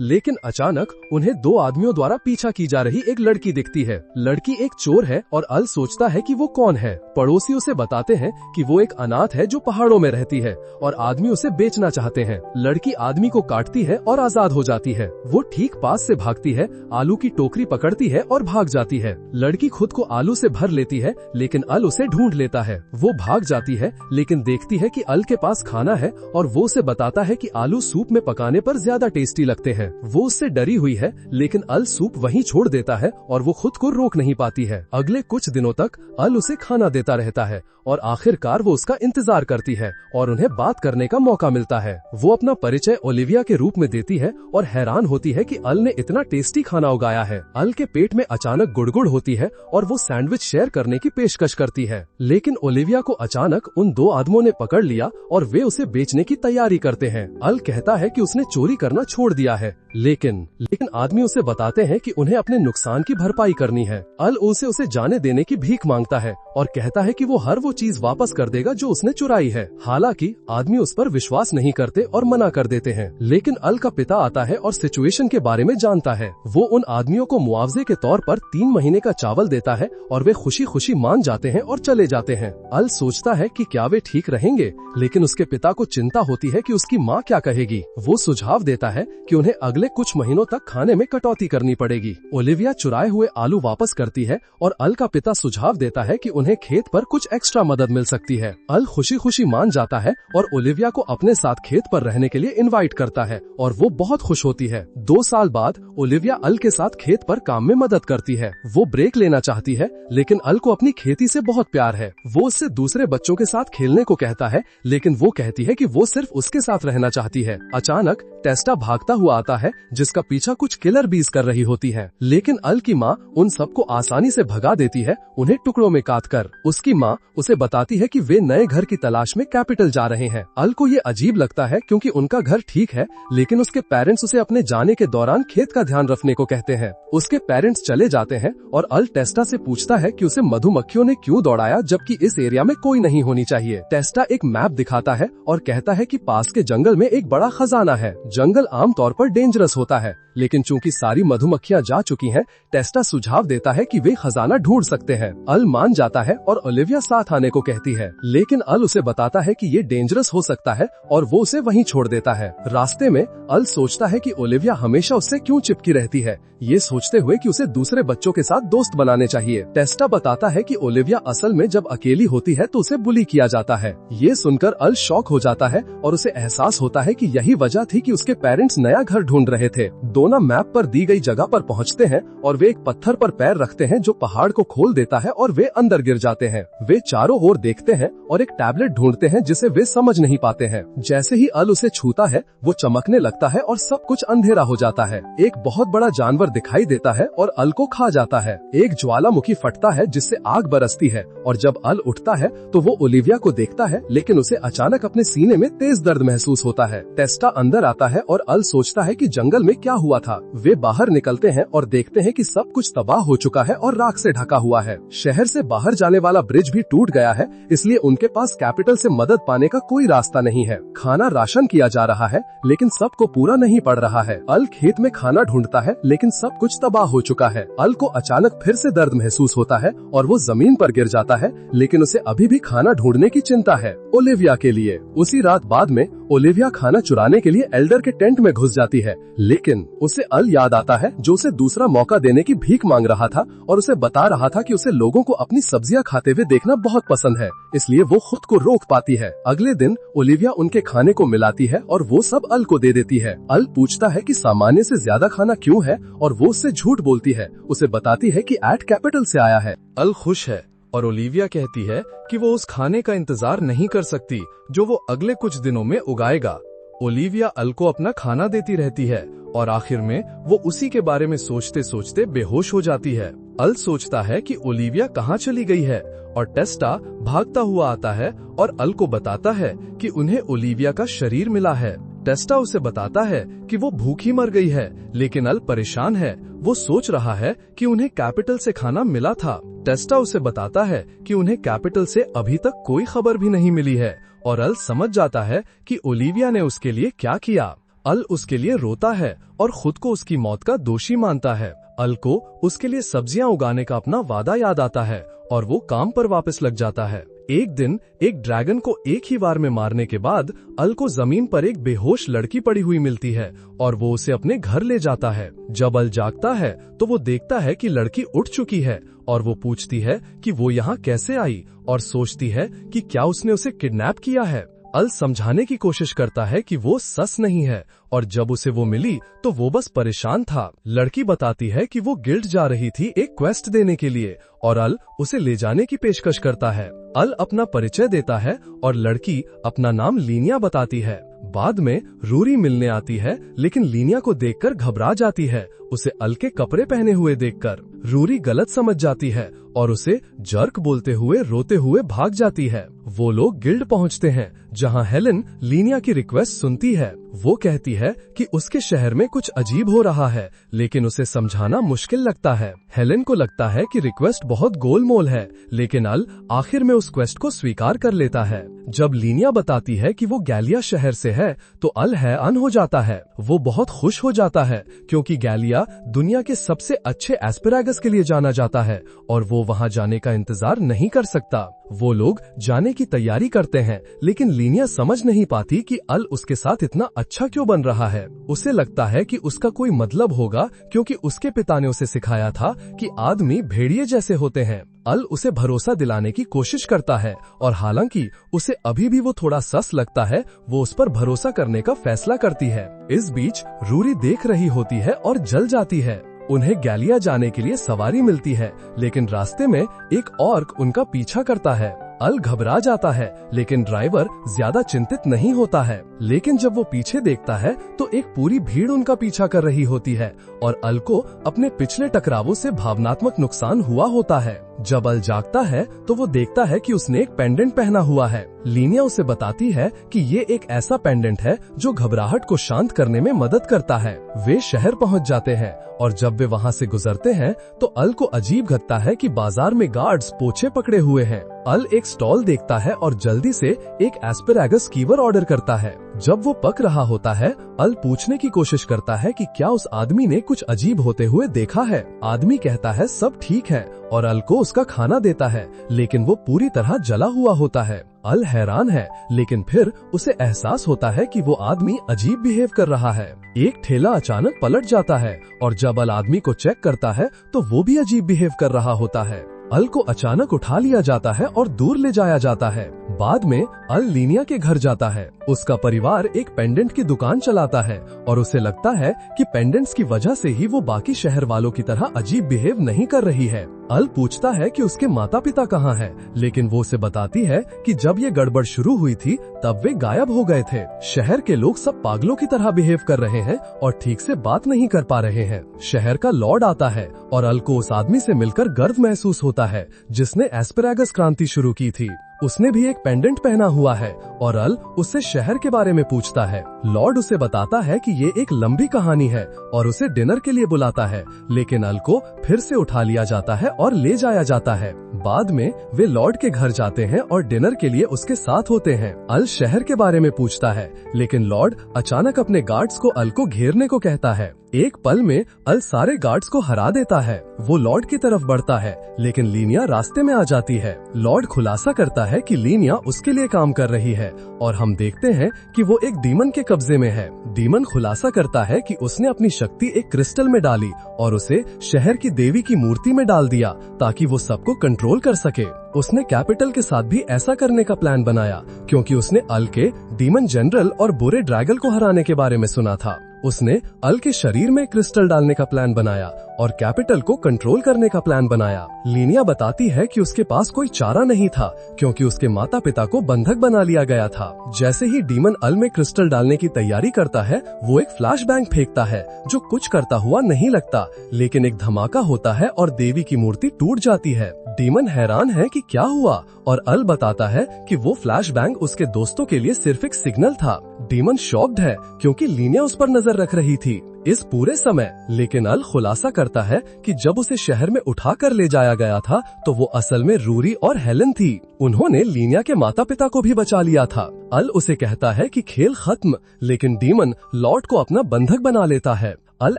लेकिन अचानक उन्हें 2 आदमियों द्वारा पीछा की जा रही एक लड़की दिखती है। लड़की एक चोर है और अल सोचता है कि वो कौन है। पड़ोसी उसे बताते हैं कि वो एक अनाथ है जो पहाड़ों में रहती है और आदमी उसे बेचना चाहते हैं। लड़की आदमी को काटती है और आजाद हो जाती है। वो ठीक पास से भागती है, आलू की टोकरी पकड़ती है और भाग जाती है। लड़की खुद को आलू से भर लेती है लेकिन अल उसे ढूंढ लेता है। वो भाग जाती है लेकिन देखती है कि अल के पास खाना है और वो उसे बताता है कि आलू सूप में पकाने पर ज्यादा टेस्टी लगते हैं। वो उससे डरी हुई है लेकिन अल सूप वहीं छोड़ देता है और वो खुद को रोक नहीं पाती है। अगले कुछ दिनों तक अल उसे खाना देता रहता है और आखिरकार वो उसका इंतजार करती है और उन्हें बात करने का मौका मिलता है। वो अपना परिचय ओलिविया के रूप में देती है और हैरान होती है कि अल ने इतना टेस्टी खाना उगाया है। अल के पेट में अचानक गुड़गुड़ होती है और वो सैंडविच शेयर करने की पेशकश करती है, लेकिन ओलिविया को अचानक उन 2 आदमों ने पकड़ लिया और वे उसे बेचने की तैयारी करते हैं। अल कहता है कि उसने चोरी करना छोड़ दिया है, लेकिन आदमी उसे बताते हैं कि उन्हें अपने नुकसान की भरपाई करनी है। अल उसे जाने देने की भीख मांगता है और कहता है कि वो हर वो चीज वापस कर देगा जो उसने चुराई है। हालांकि आदमी उस पर विश्वास नहीं करते और मना कर देते हैं, लेकिन अल का पिता आता है और सिचुएशन के बारे में जानता है। वो उन आदमियों को मुआवजे के तौर पर 3 महीने का चावल देता है और वे खुशी खुशी मान जाते हैं और चले जाते हैं। अल सोचता है कि क्या वे ठीक रहेंगे, लेकिन उसके पिता को चिंता होती है कि उसकी माँ क्या कहेगी। वो सुझाव देता है कि उन्हें अगले कुछ महीनों तक खाने में कटौती करनी पड़ेगी। ओलिविया चुराए हुए आलू वापस करती है और अल का पिता सुझाव देता है कि उन्हें खेत पर कुछ एक्स्ट्रा मदद मिल सकती है। अल खुशी खुशी मान जाता है और ओलिविया को अपने साथ खेत पर रहने के लिए इनवाइट करता है और वो बहुत खुश होती है। 2 साल बाद ओलिविया अल के साथ खेत पर काम में मदद करती है। वो ब्रेक लेना चाहती है, लेकिन अल को अपनी खेती से बहुत प्यार है। वो उससे दूसरे बच्चों के साथ खेलने को कहता है, लेकिन वो कहती है कि वो सिर्फ उसके साथ रहना चाहती है। अचानक टेस्टा भागता हुआ आता है जिसका पीछा कुछ किलर बीज कर रही होती है, लेकिन अल की माँ उन सबको आसानी से भगा देती है, उन्हें टुकड़ों में काट कर। उसकी माँ उसे बताती है कि वे नए घर की तलाश में कैपिटल जा रहे हैं। अल को ये अजीब लगता है क्योंकि उनका घर ठीक है, लेकिन उसके पेरेंट्स उसे अपने जाने के दौरान खेत का ध्यान रखने को कहते हैं। उसके पेरेंट्स चले जाते हैं और अल टेस्टा से पूछता है कि उसे मधुमक्खियों ने क्यों दौड़ाया जबकि इस एरिया में कोई नहीं होनी चाहिए। टेस्टा एक मैप दिखाता है और कहता है कि पास के जंगल में एक बड़ा खजाना है। जंगल आमतौर पर डेंजरस होता है, लेकिन चूंकि सारी मधुमक्खियां जा चुकी हैं, टेस्टा सुझाव देता है कि वे खजाना ढूंढ सकते हैं। अल मान जाता है और ओलिविया साथ आने को कहती है, लेकिन अल उसे बताता है कि ये डेंजरस हो सकता है और वो उसे वहीं छोड़ देता है। रास्ते में अल सोचता है कि ओलिविया हमेशा उससे क्यों चिपकी रहती है, ये सोचते हुए कि उसे दूसरे बच्चों के साथ दोस्त बनाने चाहिए। टेस्टा बताता है कि ओलिविया असल में जब अकेली होती है तो उसे बुली किया जाता है। ये सुनकर अल शॉक हो जाता है और उसे एहसास होता है कि यही वजह थी कि उसके पेरेंट्स नया घर ढूंढ रहे थे। दोनों मैप पर दी गई जगह पर पहुंचते हैं और वे एक पत्थर पर पैर रखते हैं जो पहाड़ को खोल देता है और वे अंदर गिर जाते हैं। वे चारों ओर देखते हैं और एक टैबलेट ढूंढते हैं जिसे वे समझ नहीं पाते हैं। जैसे ही अल उसे छूता है वो चमकने लगता है और सब कुछ अंधेरा हो जाता है। एक बहुत बड़ा जानवर दिखाई देता है और अल को खा जाता है। एक ज्वालामुखी फटता है जिससे आग बरसती है और जब अल उठता है तो वो ओलिविया को देखता है, लेकिन उसे अचानक अपने सीने में तेज दर्द महसूस होता है। टेस्टा अंदर आता है और अल सोचता है कि जंगल में क्या हुआ था। वे बाहर निकलते हैं और देखते हैं कि सब कुछ तबाह हो चुका है और राख से ढका हुआ है। शहर से बाहर जाने वाला ब्रिज भी टूट गया है, इसलिए उनके पास कैपिटल से मदद पाने का कोई रास्ता नहीं है। खाना राशन किया जा रहा है, लेकिन सबको पूरा नहीं पड़ रहा है। अल खेत में खाना ढूंढता है, लेकिन सब कुछ तबाह हो चुका है। अल को अचानक फिर से दर्द महसूस होता है और वो जमीन पर गिर जाता है, लेकिन उसे अभी भी खाना ढूंढने की चिंता है ओलिविया के लिए। उसी रात बाद में ओलिविया खाना चुराने के लिए एल्डर के टेंट में घुस जाती है, लेकिन उसे अल याद आता है जो उसे दूसरा मौका देने की भीख मांग रहा था और उसे बता रहा था कि उसे लोगों को अपनी सब्जियां खाते हुए देखना बहुत पसंद है, इसलिए वो खुद को रोक पाती है। अगले दिन ओलिविया उनके खाने को मिलाती है और वो सब अल को दे देती है। अल पूछता है कि सामान्य से ज्यादा खाना क्यों है और वो उससे झूठ बोलती है। उसे बताती है कि एट कैपिटल से आया है। अल खुश है और ओलिविया कहती है कि वो उस खाने का इंतजार नहीं कर सकती जो वो अगले कुछ दिनों में उगाएगा। ओलिविया अल को अपना खाना देती रहती है और आखिर में वो उसी के बारे में सोचते सोचते बेहोश हो जाती है। अल सोचता है कि ओलिविया कहाँ चली गई है और टेस्टा भागता हुआ आता है और अल को बताता है कि उन्हें ओलिविया का शरीर मिला है। टेस्टा उसे बताता है कि वो भूखी मर गई है, लेकिन अल परेशान है। वो सोच रहा है कि उन्हें कैपिटल से खाना मिला था। टेस्टा उसे बताता है कि उन्हें कैपिटल से अभी तक कोई खबर भी नहीं मिली है और अल समझ जाता है कि ओलिविया ने उसके लिए क्या किया। अल उसके लिए रोता है और खुद को उसकी मौत का दोषी मानता है। अल को उसके लिए सब्जियां उगाने का अपना वादा याद आता है और वो काम पर वापस लग जाता है। एक दिन एक ड्रैगन को एक ही बार में मारने के बाद अल को जमीन पर एक बेहोश लड़की पड़ी हुई मिलती है और वो उसे अपने घर ले जाता है। जब अल जागता है तो वो देखता है कि लड़की उठ चुकी है और वो पूछती है कि वो यहाँ कैसे आई और सोचती है कि क्या उसने उसे किडनैप किया है। अल समझाने की कोशिश करता है कि वो सस नहीं है और जब उसे वो मिली तो वो बस परेशान था। लड़की बताती है कि वो गिल्ड जा रही थी एक क्वेस्ट देने के लिए और अल उसे ले जाने की पेशकश करता है। अल अपना परिचय देता है और लड़की अपना नाम लीनिया बताती है। बाद में रूरी मिलने आती है लेकिन लीनिया को देखकर घबरा जाती है, उसे अल के कपड़े पहने हुए देखकर। रूरी गलत समझ जाती है और उसे जर्क बोलते हुए रोते हुए भाग जाती है। वो लोग गिल्ड पहुंचते हैं जहां हेलेन लीनिया की रिक्वेस्ट सुनती है। वो कहती है कि उसके शहर में कुछ अजीब हो रहा है लेकिन उसे समझाना मुश्किल लगता है। हेलेन को लगता है कि रिक्वेस्ट बहुत गोलमोल है लेकिन अल आखिर में उस क्वेस्ट को स्वीकार कर लेता है। जब लीनिया बताती है कि वो गैलिया शहर से है तो अल हैरान हो जाता है। वो बहुत खुश हो जाता है क्योंकि गैलिया दुनिया के सबसे अच्छे एस्पेरागस के लिए जाना जाता है और वो वहां जाने का इंतजार नहीं कर सकता। वो लोग जाने की तैयारी करते हैं लेकिन लीनिया समझ नहीं पाती कि अल उसके साथ इतना अच्छा क्यों बन रहा है। उसे लगता है कि उसका कोई मतलब होगा क्योंकि उसके पिता ने उसे सिखाया था कि आदमी भेड़िए जैसे होते हैं। अल उसे भरोसा दिलाने की कोशिश करता है और हालांकि उसे अभी भी वो थोड़ा सस लगता है, वो उस पर भरोसा करने का फैसला करती है। इस बीच रूरी देख रही होती है और जल जाती है। उन्हें गैलिया जाने के लिए सवारी मिलती है लेकिन रास्ते में एक ऑर्क उनका पीछा करता है। अल घबरा जाता है लेकिन ड्राइवर ज्यादा चिंतित नहीं होता है। लेकिन जब वो पीछे देखता है तो एक पूरी भीड़ उनका पीछा कर रही होती है और अल को अपने पिछले टकरावों से भावनात्मक नुकसान हुआ होता है। जब अल जागता है तो वो देखता है कि उसने एक पेंडेंट पहना हुआ है। लीनिया उसे बताती है कि ये एक ऐसा पेंडेंट है जो घबराहट को शांत करने में मदद करता है। वे शहर पहुंच जाते हैं और जब वे वहां से गुजरते हैं तो अल को अजीब लगता है कि बाजार में गार्ड्स पोछे पकड़े हुए हैं। अल एक स्टॉल देखता है और जल्दी से एक एस्पेरागस कीवर ऑर्डर करता है। जब वो पक रहा होता है अल पूछने की कोशिश करता है कि क्या उस आदमी ने कुछ अजीब होते हुए देखा है। आदमी कहता है सब ठीक है और अल को उसका खाना देता है लेकिन वो पूरी तरह जला हुआ होता है। अल हैरान है लेकिन फिर उसे एहसास होता है कि वो आदमी अजीब बिहेव कर रहा है। एक ठेला अचानक पलट जाता है और जब अल आदमी को चेक करता है तो वो भी अजीब बिहेव कर रहा होता है। अल को अचानक उठा लिया जाता है और दूर ले जाया जाता है। बाद में अल लीनिया के घर जाता है। उसका परिवार एक पेंडेंट की दुकान चलाता है और उसे लगता है कि पेंडेंट्स की वजह से ही वो बाकी शहर वालों की तरह अजीब बिहेव नहीं कर रही है। अल पूछता है कि उसके माता पिता कहाँ हैं, लेकिन वो उसे बताती है कि जब ये गड़बड़ शुरू हुई थी तब वे गायब हो गए थे। शहर के लोग सब पागलों की तरह बिहेव कर रहे हैं और ठीक से बात नहीं कर पा रहे हैं। शहर का लॉर्ड आता है और अल को उस आदमी से मिलकर गर्व महसूस होता है जिसने एस्पेरागस क्रांति शुरू की थी। उसने भी एक पेंडेंट पहना हुआ है और अल उससे शहर के बारे में पूछता है। लॉर्ड उसे बताता है कि ये एक लंबी कहानी है और उसे डिनर के लिए बुलाता है, लेकिन अल को फिर से उठा लिया जाता है और ले जाया जाता है। बाद में वे लॉर्ड के घर जाते हैं और डिनर के लिए उसके साथ होते हैं। अल शहर के बारे में पूछता है लेकिन लॉर्ड अचानक अपने गार्ड्स को अल को घेरने को कहता है। एक पल में अल सारे गार्ड्स को हरा देता है। वो लॉर्ड की तरफ बढ़ता है लेकिन लीनिया रास्ते में आ जाती है। लॉर्ड खुलासा करता है कि लीनिया उसके लिए काम कर रही है और हम देखते हैं कि वो एक डीमन के कब्जे में है। डीमन खुलासा करता है कि उसने अपनी शक्ति एक क्रिस्टल में डाली और उसे शहर की देवी की मूर्ति में डाल दिया ताकि वो सबको कंट्रोल कर सके। उसने कैपिटल के साथ भी ऐसा करने का प्लान बनाया क्योंकि उसने अल के डीमन जनरल और बुरे ड्रैगन को हराने के बारे में सुना था। उसने अल के शरीर में क्रिस्टल डालने का प्लान बनाया और कैपिटल को कंट्रोल करने का प्लान बनाया। लीनिया बताती है कि उसके पास कोई चारा नहीं था क्योंकि उसके माता पिता को बंधक बना लिया गया था। जैसे ही डीमन अल में क्रिस्टल डालने की तैयारी करता है, वो एक फ्लैशबैंग फेंकता है जो कुछ करता हुआ नहीं लगता, लेकिन एक धमाका होता है और देवी की मूर्ति टूट जाती है। डीमन हैरान है कि क्या हुआ और अल बताता है कि वो फ्लैशबैंग उसके दोस्तों के लिए सिर्फ एक सिग्नल था। डीमन शॉक्ड है क्योंकि लीनिया उस पर नजर रख रही थी। इस पूरे समय लेकिन अल खुलासा करता है कि जब उसे शहर में उठाकर ले जाया गया था तो वो असल में रूरी और हेलन थी। उन्होंने लीनिया के माता पिता को भी बचा लिया था। अल उसे कहता है कि खेल खत्म, लेकिन डीमन लॉर्ड को अपना बंधक बना लेता है। अल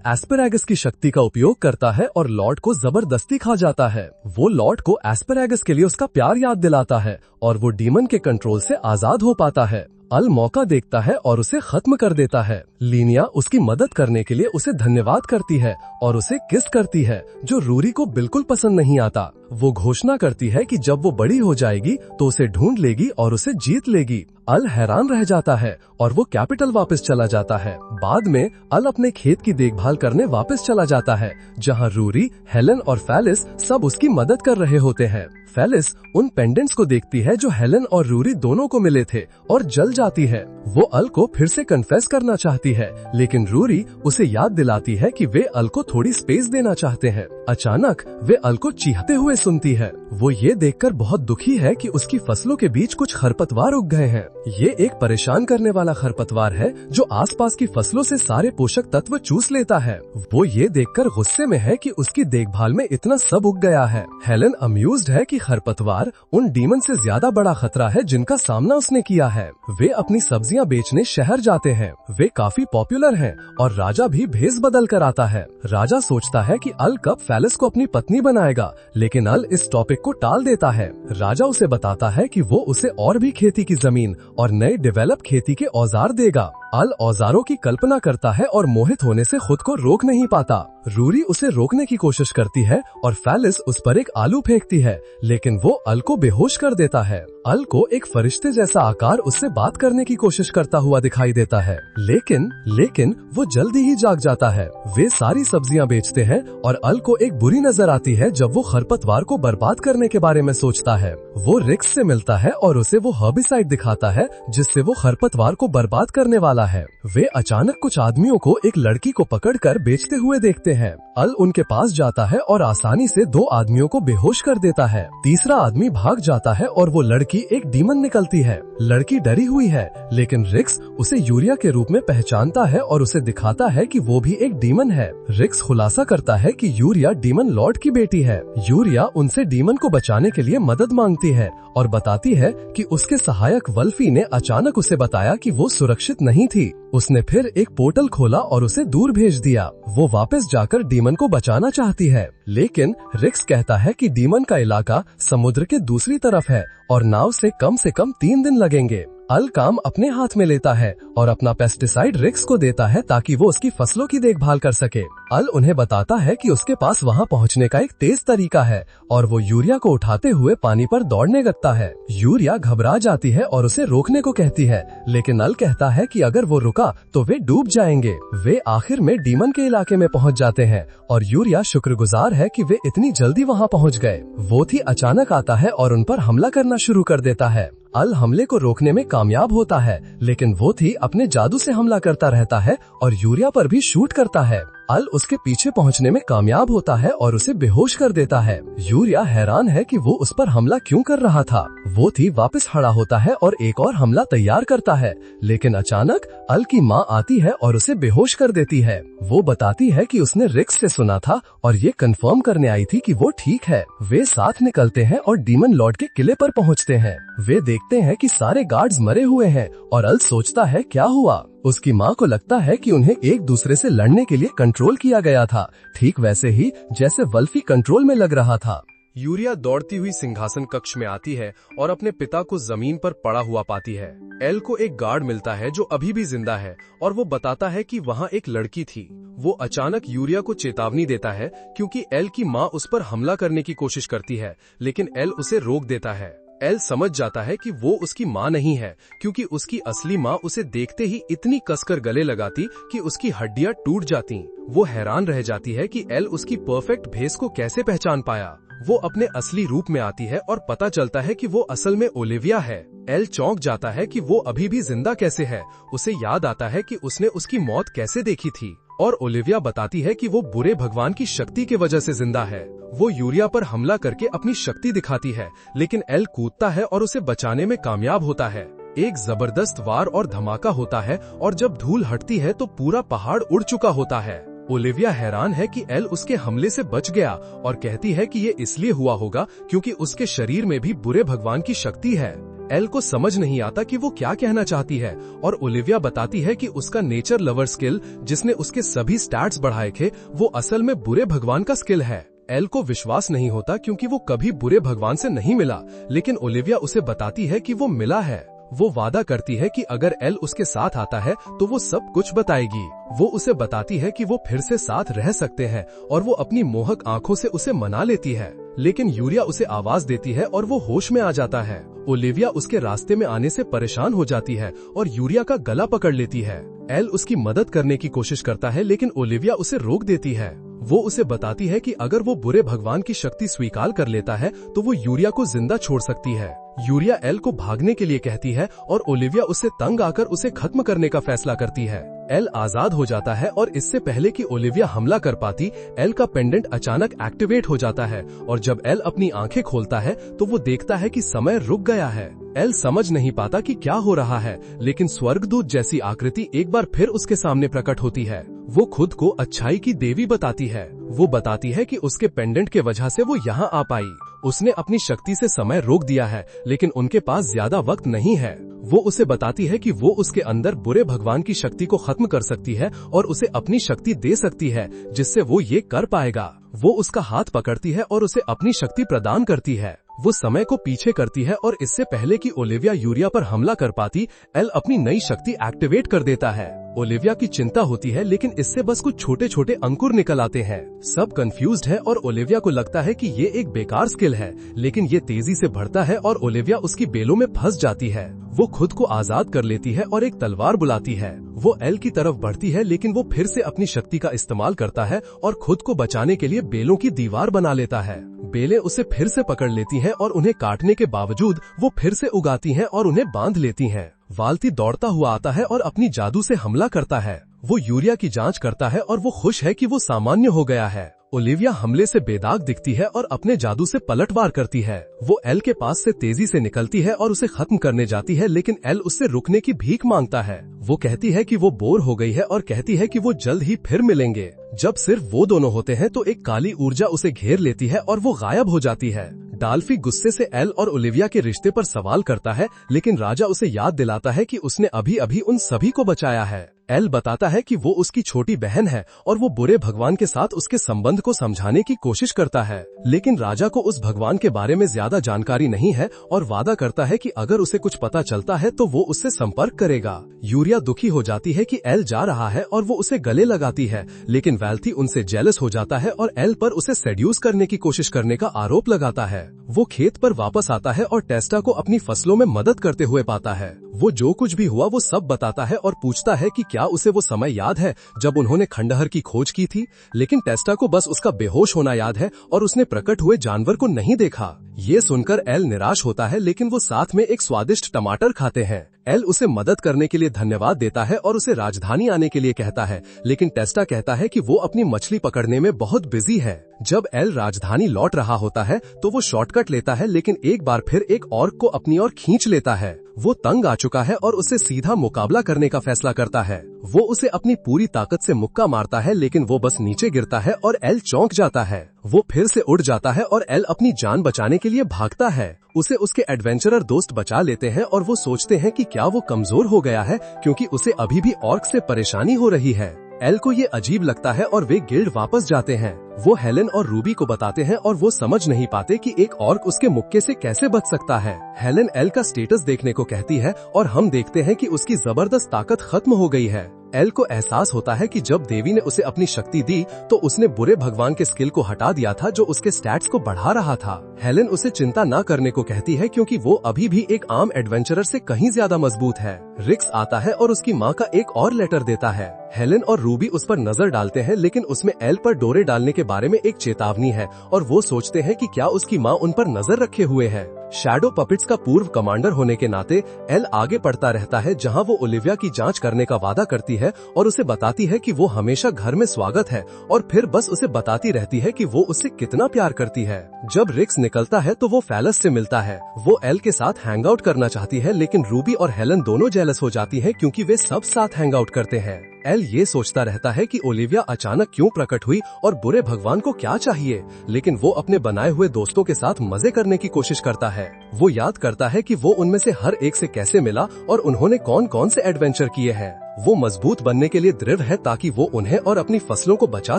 एस्पेरागस की शक्ति का उपयोग करता है और लॉर्ड को जबरदस्ती खा जाता है। वो लॉर्ड को एस्पेरागस के लिए उसका प्यार याद दिलाता है और वो डीमन के कंट्रोल से आजाद हो पाता है। अल मौका देखता है और उसे खत्म कर देता है। लीनिया उसकी मदद करने के लिए उसे धन्यवाद करती है और उसे किस करती है, जो रूरी को बिल्कुल पसंद नहीं आता। वो घोषणा करती है कि जब वो बड़ी हो जाएगी तो उसे ढूंढ लेगी और उसे जीत लेगी। अल हैरान रह जाता है और वो कैपिटल वापस चला जाता है। बाद में अल अपने खेत की देखभाल करने वापस चला जाता है, जहाँ रूरी, हेलन और फेलिस सब उसकी मदद कर रहे होते हैं। फेलिस उन पेंडेंट्स को देखती है जो हेलन और रूरी दोनों को मिले थे और जल जाती है। वो अल को फिर से कन्फेस करना चाहती है, लेकिन रूरी उसे याद दिलाती है कि वे अल को थोड़ी स्पेस देना चाहते हैं। अचानक वे अल को चीखते हुए सुनती है। वो ये देखकर बहुत दुखी है कि उसकी फसलों के बीच कुछ खरपतवार उग गए हैं। ये एक परेशान करने वाला खरपतवार है जो आसपास की फसलों से सारे पोषक तत्व चूस लेता है। वो ये देखकर गुस्से में है कि उसकी देखभाल में इतना सब उग गया है। हेलन अम्यूज्ड है कि खरपतवार उन डीमन से ज्यादा बड़ा खतरा है जिनका सामना उसने किया है। वे अपनी सब्जियां बेचने शहर जाते हैं। वे काफी पॉपुलर हैं और राजा भी भेस बदल कर आता है। राजा सोचता है कि अल कब फेलिस को अपनी पत्नी बनाएगा, लेकिन अल इस टॉपिक को टाल देता है। राजा उसे बताता है कि वो उसे और भी खेती की जमीन और नए डेवलप खेती के औजार देगा। अल औजारों की कल्पना करता है और मोहित होने से खुद को रोक नहीं पाता। रूरी उसे रोकने की कोशिश करती है और फेलिस उस पर एक आलू फेंकती है, लेकिन वो अल को बेहोश कर देता है। अल को एक फरिश्ते जैसा आकार उससे बात करने की कोशिश करता हुआ दिखाई देता है, लेकिन वो जल्दी ही जाग जाता है। वे सारी सब्जियां बेचते हैं और अल को एक बुरी नजर आती है जब वो खरपतवार को बर्बाद करने के बारे में सोचता है। वो रिक्स से मिलता है और उसे वो हर्बिसाइड दिखाता है जिससे वो खरपतवार को बर्बाद करने वाला है। वे अचानक कुछ आदमियों को एक लड़की को पकड़कर बेचते हुए देखते हैं। अल उनके पास जाता है और आसानी से 2 आदमियों को बेहोश कर देता है। तीसरा आदमी भाग जाता है और वो लड़की एक डीमन निकलती है। लड़की डरी हुई है, लेकिन रिक्स उसे यूरिया के रूप में पहचानता है और उसे दिखाता है कि वो भी एक डीमन है। रिक्स खुलासा करता है कि यूरिया डीमन लॉर्ड की बेटी है। यूरिया उनसे डीमन को बचाने के लिए मदद मांगती है और बताती है कि उसके सहायक वल्फी ने अचानक उसे बताया कि वो सुरक्षित नहीं थी। उसने फिर एक पोर्टल खोला और उसे दूर भेज दिया। वो वापस जाकर डीमन को बचाना चाहती है, लेकिन रिक्स कहता है कि डीमन का इलाका समुद्र के दूसरी तरफ है और नाव से कम 3 दिन लगेंगे। अल काम अपने हाथ में लेता है और अपना पेस्टिसाइड रिक्स को देता है ताकि वो उसकी फसलों की देखभाल कर सके। अल उन्हें बताता है कि उसके पास वहाँ पहुँचने का एक तेज तरीका है और वो यूरिया को उठाते हुए पानी पर दौड़ने लगता है। यूरिया घबरा जाती है और उसे रोकने को कहती है, लेकिन अल कहता है कि अगर वो रुका तो वे डूब जाएंगे। वे आखिर में डीमन के इलाके में पहुँच जाते हैं और यूरिया शुक्रगुजार है कि वे इतनी जल्दी वहाँ पहुँच गए। वो थी अचानक आता है और उन पर हमला करना शुरू कर देता है। अल हमले को रोकने में कामयाब होता है, लेकिन वो थी अपने जादू से हमला करता रहता है और यूरिया पर भी शूट करता है। अल उसके पीछे पहुंचने में कामयाब होता है और उसे बेहोश कर देता है। यूरिया हैरान है कि वो उस पर हमला क्यों कर रहा था। वो थी वापस खड़ा होता है और एक और हमला तैयार करता है, लेकिन अचानक अल की माँ आती है और उसे बेहोश कर देती है। वो बताती है कि उसने रिक्स से सुना था और ये कंफर्म करने आई थी कि वो ठीक है। वे साथ निकलते हैं और डीमन लॉर्ड के किले पर पहुँचते हैं। वे देखते हैं कि सारे गार्ड्स मरे हुए हैं और अल सोचता है क्या हुआ। उसकी माँ को लगता है कि उन्हें एक दूसरे से लड़ने के लिए कंट्रोल किया गया था, ठीक वैसे ही जैसे वल्फी कंट्रोल में लग रहा था। यूरिया दौड़ती हुई सिंहासन कक्ष में आती है और अपने पिता को जमीन पर पड़ा हुआ पाती है। एल को एक गार्ड मिलता है जो अभी भी जिंदा है और वो बताता है कि वहाँ एक लड़की थी। वो अचानक यूरिया को चेतावनी देता है क्योंकि एल की माँ उस पर हमला करने की कोशिश करती है, लेकिन एल उसे रोक देता है। एल समझ जाता है कि वो उसकी माँ नहीं है, क्योंकि उसकी असली माँ उसे देखते ही इतनी कसकर गले लगाती कि उसकी हड्डियां टूट जाती। वो हैरान रह जाती है कि एल उसकी परफेक्ट भेस को कैसे पहचान पाया। वो अपने असली रूप में आती है और पता चलता है कि वो असल में ओलिविया है। एल चौंक जाता है कि वो अभी भी जिंदा कैसे है। उसे याद आता है कि उसने उसकी मौत कैसे देखी थी और ओलिविया बताती है कि वो बुरे भगवान की शक्ति की वजह से जिंदा है। वो यूरिया पर हमला करके अपनी शक्ति दिखाती है, लेकिन एल कूदता है और उसे बचाने में कामयाब होता है। एक जबरदस्त वार और धमाका होता है और जब धूल हटती है तो पूरा पहाड़ उड़ चुका होता है। ओलिविया हैरान है कि एल उसके हमले से बच गया और कहती है कि ये इसलिए हुआ होगा क्योंकि उसके शरीर में भी बुरे भगवान की शक्ति है। एल को समझ नहीं आता कि वो क्या कहना चाहती है और ओलिविया बताती है कि उसका नेचर लवर स्किल, जिसने उसके सभी स्टैट्स बढ़ाए थे, वो असल में बुरे भगवान का स्किल है। एल को विश्वास नहीं होता क्योंकि वो कभी बुरे भगवान से नहीं मिला, लेकिन ओलिविया उसे बताती है कि वो मिला है। वो वादा करती है कि अगर एल उसके साथ आता है तो वो सब कुछ बताएगी। वो उसे बताती है कि वो फिर से साथ रह सकते हैं और वो अपनी मोहक आंखों से उसे मना लेती है, लेकिन यूरिया उसे आवाज देती है और वो होश में आ जाता है। ओलिविया उसके रास्ते में आने से परेशान हो जाती है और यूरिया का गला पकड़ लेती है। एल उसकी मदद करने की कोशिश करता है, लेकिन ओलिविया उसे रोक देती है। वो उसे बताती है कि अगर वो बुरे भगवान की शक्ति स्वीकार कर लेता है तो वो यूरिया को जिंदा छोड़ सकती है। यूरिया एल को भागने के लिए कहती है और ओलिविया उससे तंग आकर उसे खत्म करने का फैसला करती है। एल आजाद हो जाता है और इससे पहले कि ओलिविया हमला कर पाती, एल का पेंडेंट अचानक एक्टिवेट हो जाता है और जब एल अपनी आंखें खोलता है तो वो देखता है कि समय रुक गया है। एल समझ नहीं पाता कि क्या हो रहा है, लेकिन स्वर्गदूत जैसी आकृति एक बार फिर उसके सामने प्रकट होती है। वो खुद को अच्छाई की देवी बताती है। वो बताती है कि उसके पेंडेंट के वजह से वो यहाँ आ पाई। उसने अपनी शक्ति से समय रोक दिया है, लेकिन उनके पास ज्यादा वक्त नहीं है। वो उसे बताती है कि वो उसके अंदर बुरे भगवान की शक्ति को खत्म कर सकती है और उसे अपनी शक्ति दे सकती है, जिससे वो ये कर पाएगा। वो उसका हाथ पकड़ती है और उसे अपनी शक्ति प्रदान करती है। वो समय को पीछे करती है और इससे पहले कि ओलिविया यूरिया पर हमला कर पाती, एल अपनी नई शक्ति एक्टिवेट कर देता है। ओलिविया की चिंता होती है, लेकिन इससे बस कुछ छोटे छोटे अंकुर निकल आते हैं। सब कंफ्यूज्ड है और ओलिविया को लगता है कि ये एक बेकार स्किल है, लेकिन ये तेजी से बढ़ता है और ओलिविया उसकी बेलों में फंस जाती है। वो खुद को आजाद कर लेती है और एक तलवार बुलाती है। वो एल की तरफ बढ़ती है, लेकिन वो फिर से अपनी शक्ति का इस्तेमाल करता है और खुद को बचाने के लिए बेलों की दीवार बना लेता है। बेलें उसे फिर से पकड़ लेती हैं और उन्हें काटने के बावजूद वो फिर से उगाती हैं और उन्हें बांध लेती हैं। वाल्ती दौड़ता हुआ आता है और अपनी जादू से हमला करता है। वो यूरिया की जांच करता है और वो खुश है कि वो सामान्य हो गया है। ओलिविया हमले से बेदाग दिखती है और अपने जादू से पलटवार करती है। वो एल के पास से तेजी से निकलती है और उसे खत्म करने जाती है, लेकिन एल उससे रुकने की भीख मांगता है। वो कहती है कि वो बोर हो गई है और कहती है कि वो जल्द ही फिर मिलेंगे। जब सिर्फ वो दोनों होते हैं तो एक काली ऊर्जा उसे घेर लेती है और वो गायब हो जाती है। डाल्फी गुस्से से एल और ओलिविया के रिश्ते पर सवाल करता है, लेकिन राजा उसे याद दिलाता है कि उसने अभी अभी उन सभी को बचाया है। एल बताता है कि वो उसकी छोटी बहन है और वो बुरे भगवान के साथ उसके संबंध को समझाने की कोशिश करता है, लेकिन राजा को उस भगवान के बारे में ज्यादा जानकारी नहीं है और वादा करता है कि अगर उसे कुछ पता चलता है तो वो उससे संपर्क करेगा। यूरिया दुखी हो जाती है कि एल जा रहा है और वो उसे गले लगाती है, लेकिन वैल्थी उनसे जेलस हो जाता है और एल पर उसे सेड्यूस करने की कोशिश करने का आरोप लगाता है। वो खेत पर वापस आता है और टेस्टा को अपनी फसलों में मदद करते हुए पाता है। वो जो कुछ भी हुआ वो सब बताता है और पूछता है कि क्या उसे वो समय याद है जब उन्होंने खंडहर की खोज की थी, लेकिन टेस्टा को बस उसका बेहोश होना याद है और उसने प्रकट हुए जानवर को नहीं देखा। ये सुनकर एल निराश होता है, लेकिन वो साथ में एक स्वादिष्ट टमाटर खाते हैं। एल उसे मदद करने के लिए धन्यवाद देता है और उसे राजधानी आने के लिए कहता है, लेकिन टेस्टा कहता है कि वो अपनी मछली पकड़ने में बहुत बिजी है। जब एल राजधानी लौट रहा होता है तो वो शॉर्टकट लेता है, लेकिन एक बार फिर एक ऑर्क को अपनी ओर खींच लेता है। वो तंग आ चुका है और उससे सीधा मुकाबला करने का फैसला करता है। वो उसे अपनी पूरी ताकत से मुक्का मारता है, लेकिन वो बस नीचे गिरता है और एल चौंक जाता है। वो फिर से उड़ जाता है और एल अपनी जान बचाने के लिए भागता है। उसे उसके एडवेंचरर दोस्त बचा लेते हैं और वो सोचते हैं कि क्या वो कमजोर हो गया है, क्योंकि उसे अभी भी ऑर्क से परेशानी हो रही है। एल को ये अजीब लगता है और वे गिल्ड वापस जाते हैं। वो हेलेन और रूबी को बताते हैं और वो समझ नहीं पाते कि एक ऑर्क उसके मुक्के से कैसे बच सकता है। हेलेन एल का स्टेटस देखने को कहती है और हम देखते हैं कि उसकी जबरदस्त ताकत खत्म हो गई है। एल को एहसास होता है कि जब देवी ने उसे अपनी शक्ति दी तो उसने बुरे भगवान के स्किल को हटा दिया था जो उसके स्टैट्स को बढ़ा रहा था। हेलेन उसे चिंता न करने को कहती है क्योंकि वो अभी भी एक आम एडवेंचरर से कहीं ज्यादा मजबूत है। रिक्स आता है और उसकी माँ का एक और लेटर देता है। हेलेन और रूबी उस पर नजर डालते हैं, लेकिन उसमें एल पर डोरे डालने के बारे में एक चेतावनी है और वो सोचते हैं कि क्या उसकी माँ उन पर नजर रखे हुए है। शैडो पपेट्स का पूर्व कमांडर होने के नाते एल आगे बढ़ता रहता है, जहां वो ओलिविया की जांच करने का वादा करती है और उसे बताती है कि वो हमेशा घर में स्वागत है, और फिर बस उसे बताती रहती है कि वो उससे कितना प्यार करती है। जब रिक्स निकलता है तो वो फैलस से मिलता है। वो एल के साथ हैंग आउट करना चाहती है, लेकिन रूबी और हेलन दोनों जेलस हो जाती हैं क्योंकि वे सब साथ हैंग आउट करते हैं। एल ये सोचता रहता है कि ओलिविया अचानक क्यों प्रकट हुई और बुरे भगवान को क्या चाहिए, लेकिन वो अपने बनाए हुए दोस्तों के साथ मजे करने की कोशिश करता है। वो याद करता है कि वो उनमें से हर एक से कैसे मिला और उन्होंने कौन कौन से एडवेंचर किए हैं। वो मजबूत बनने के लिए दृढ़ है ताकि वो उन्हें और अपनी फसलों को बचा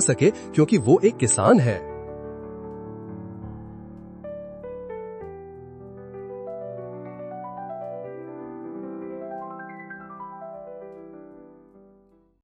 सके, क्योंकि वो एक किसान है।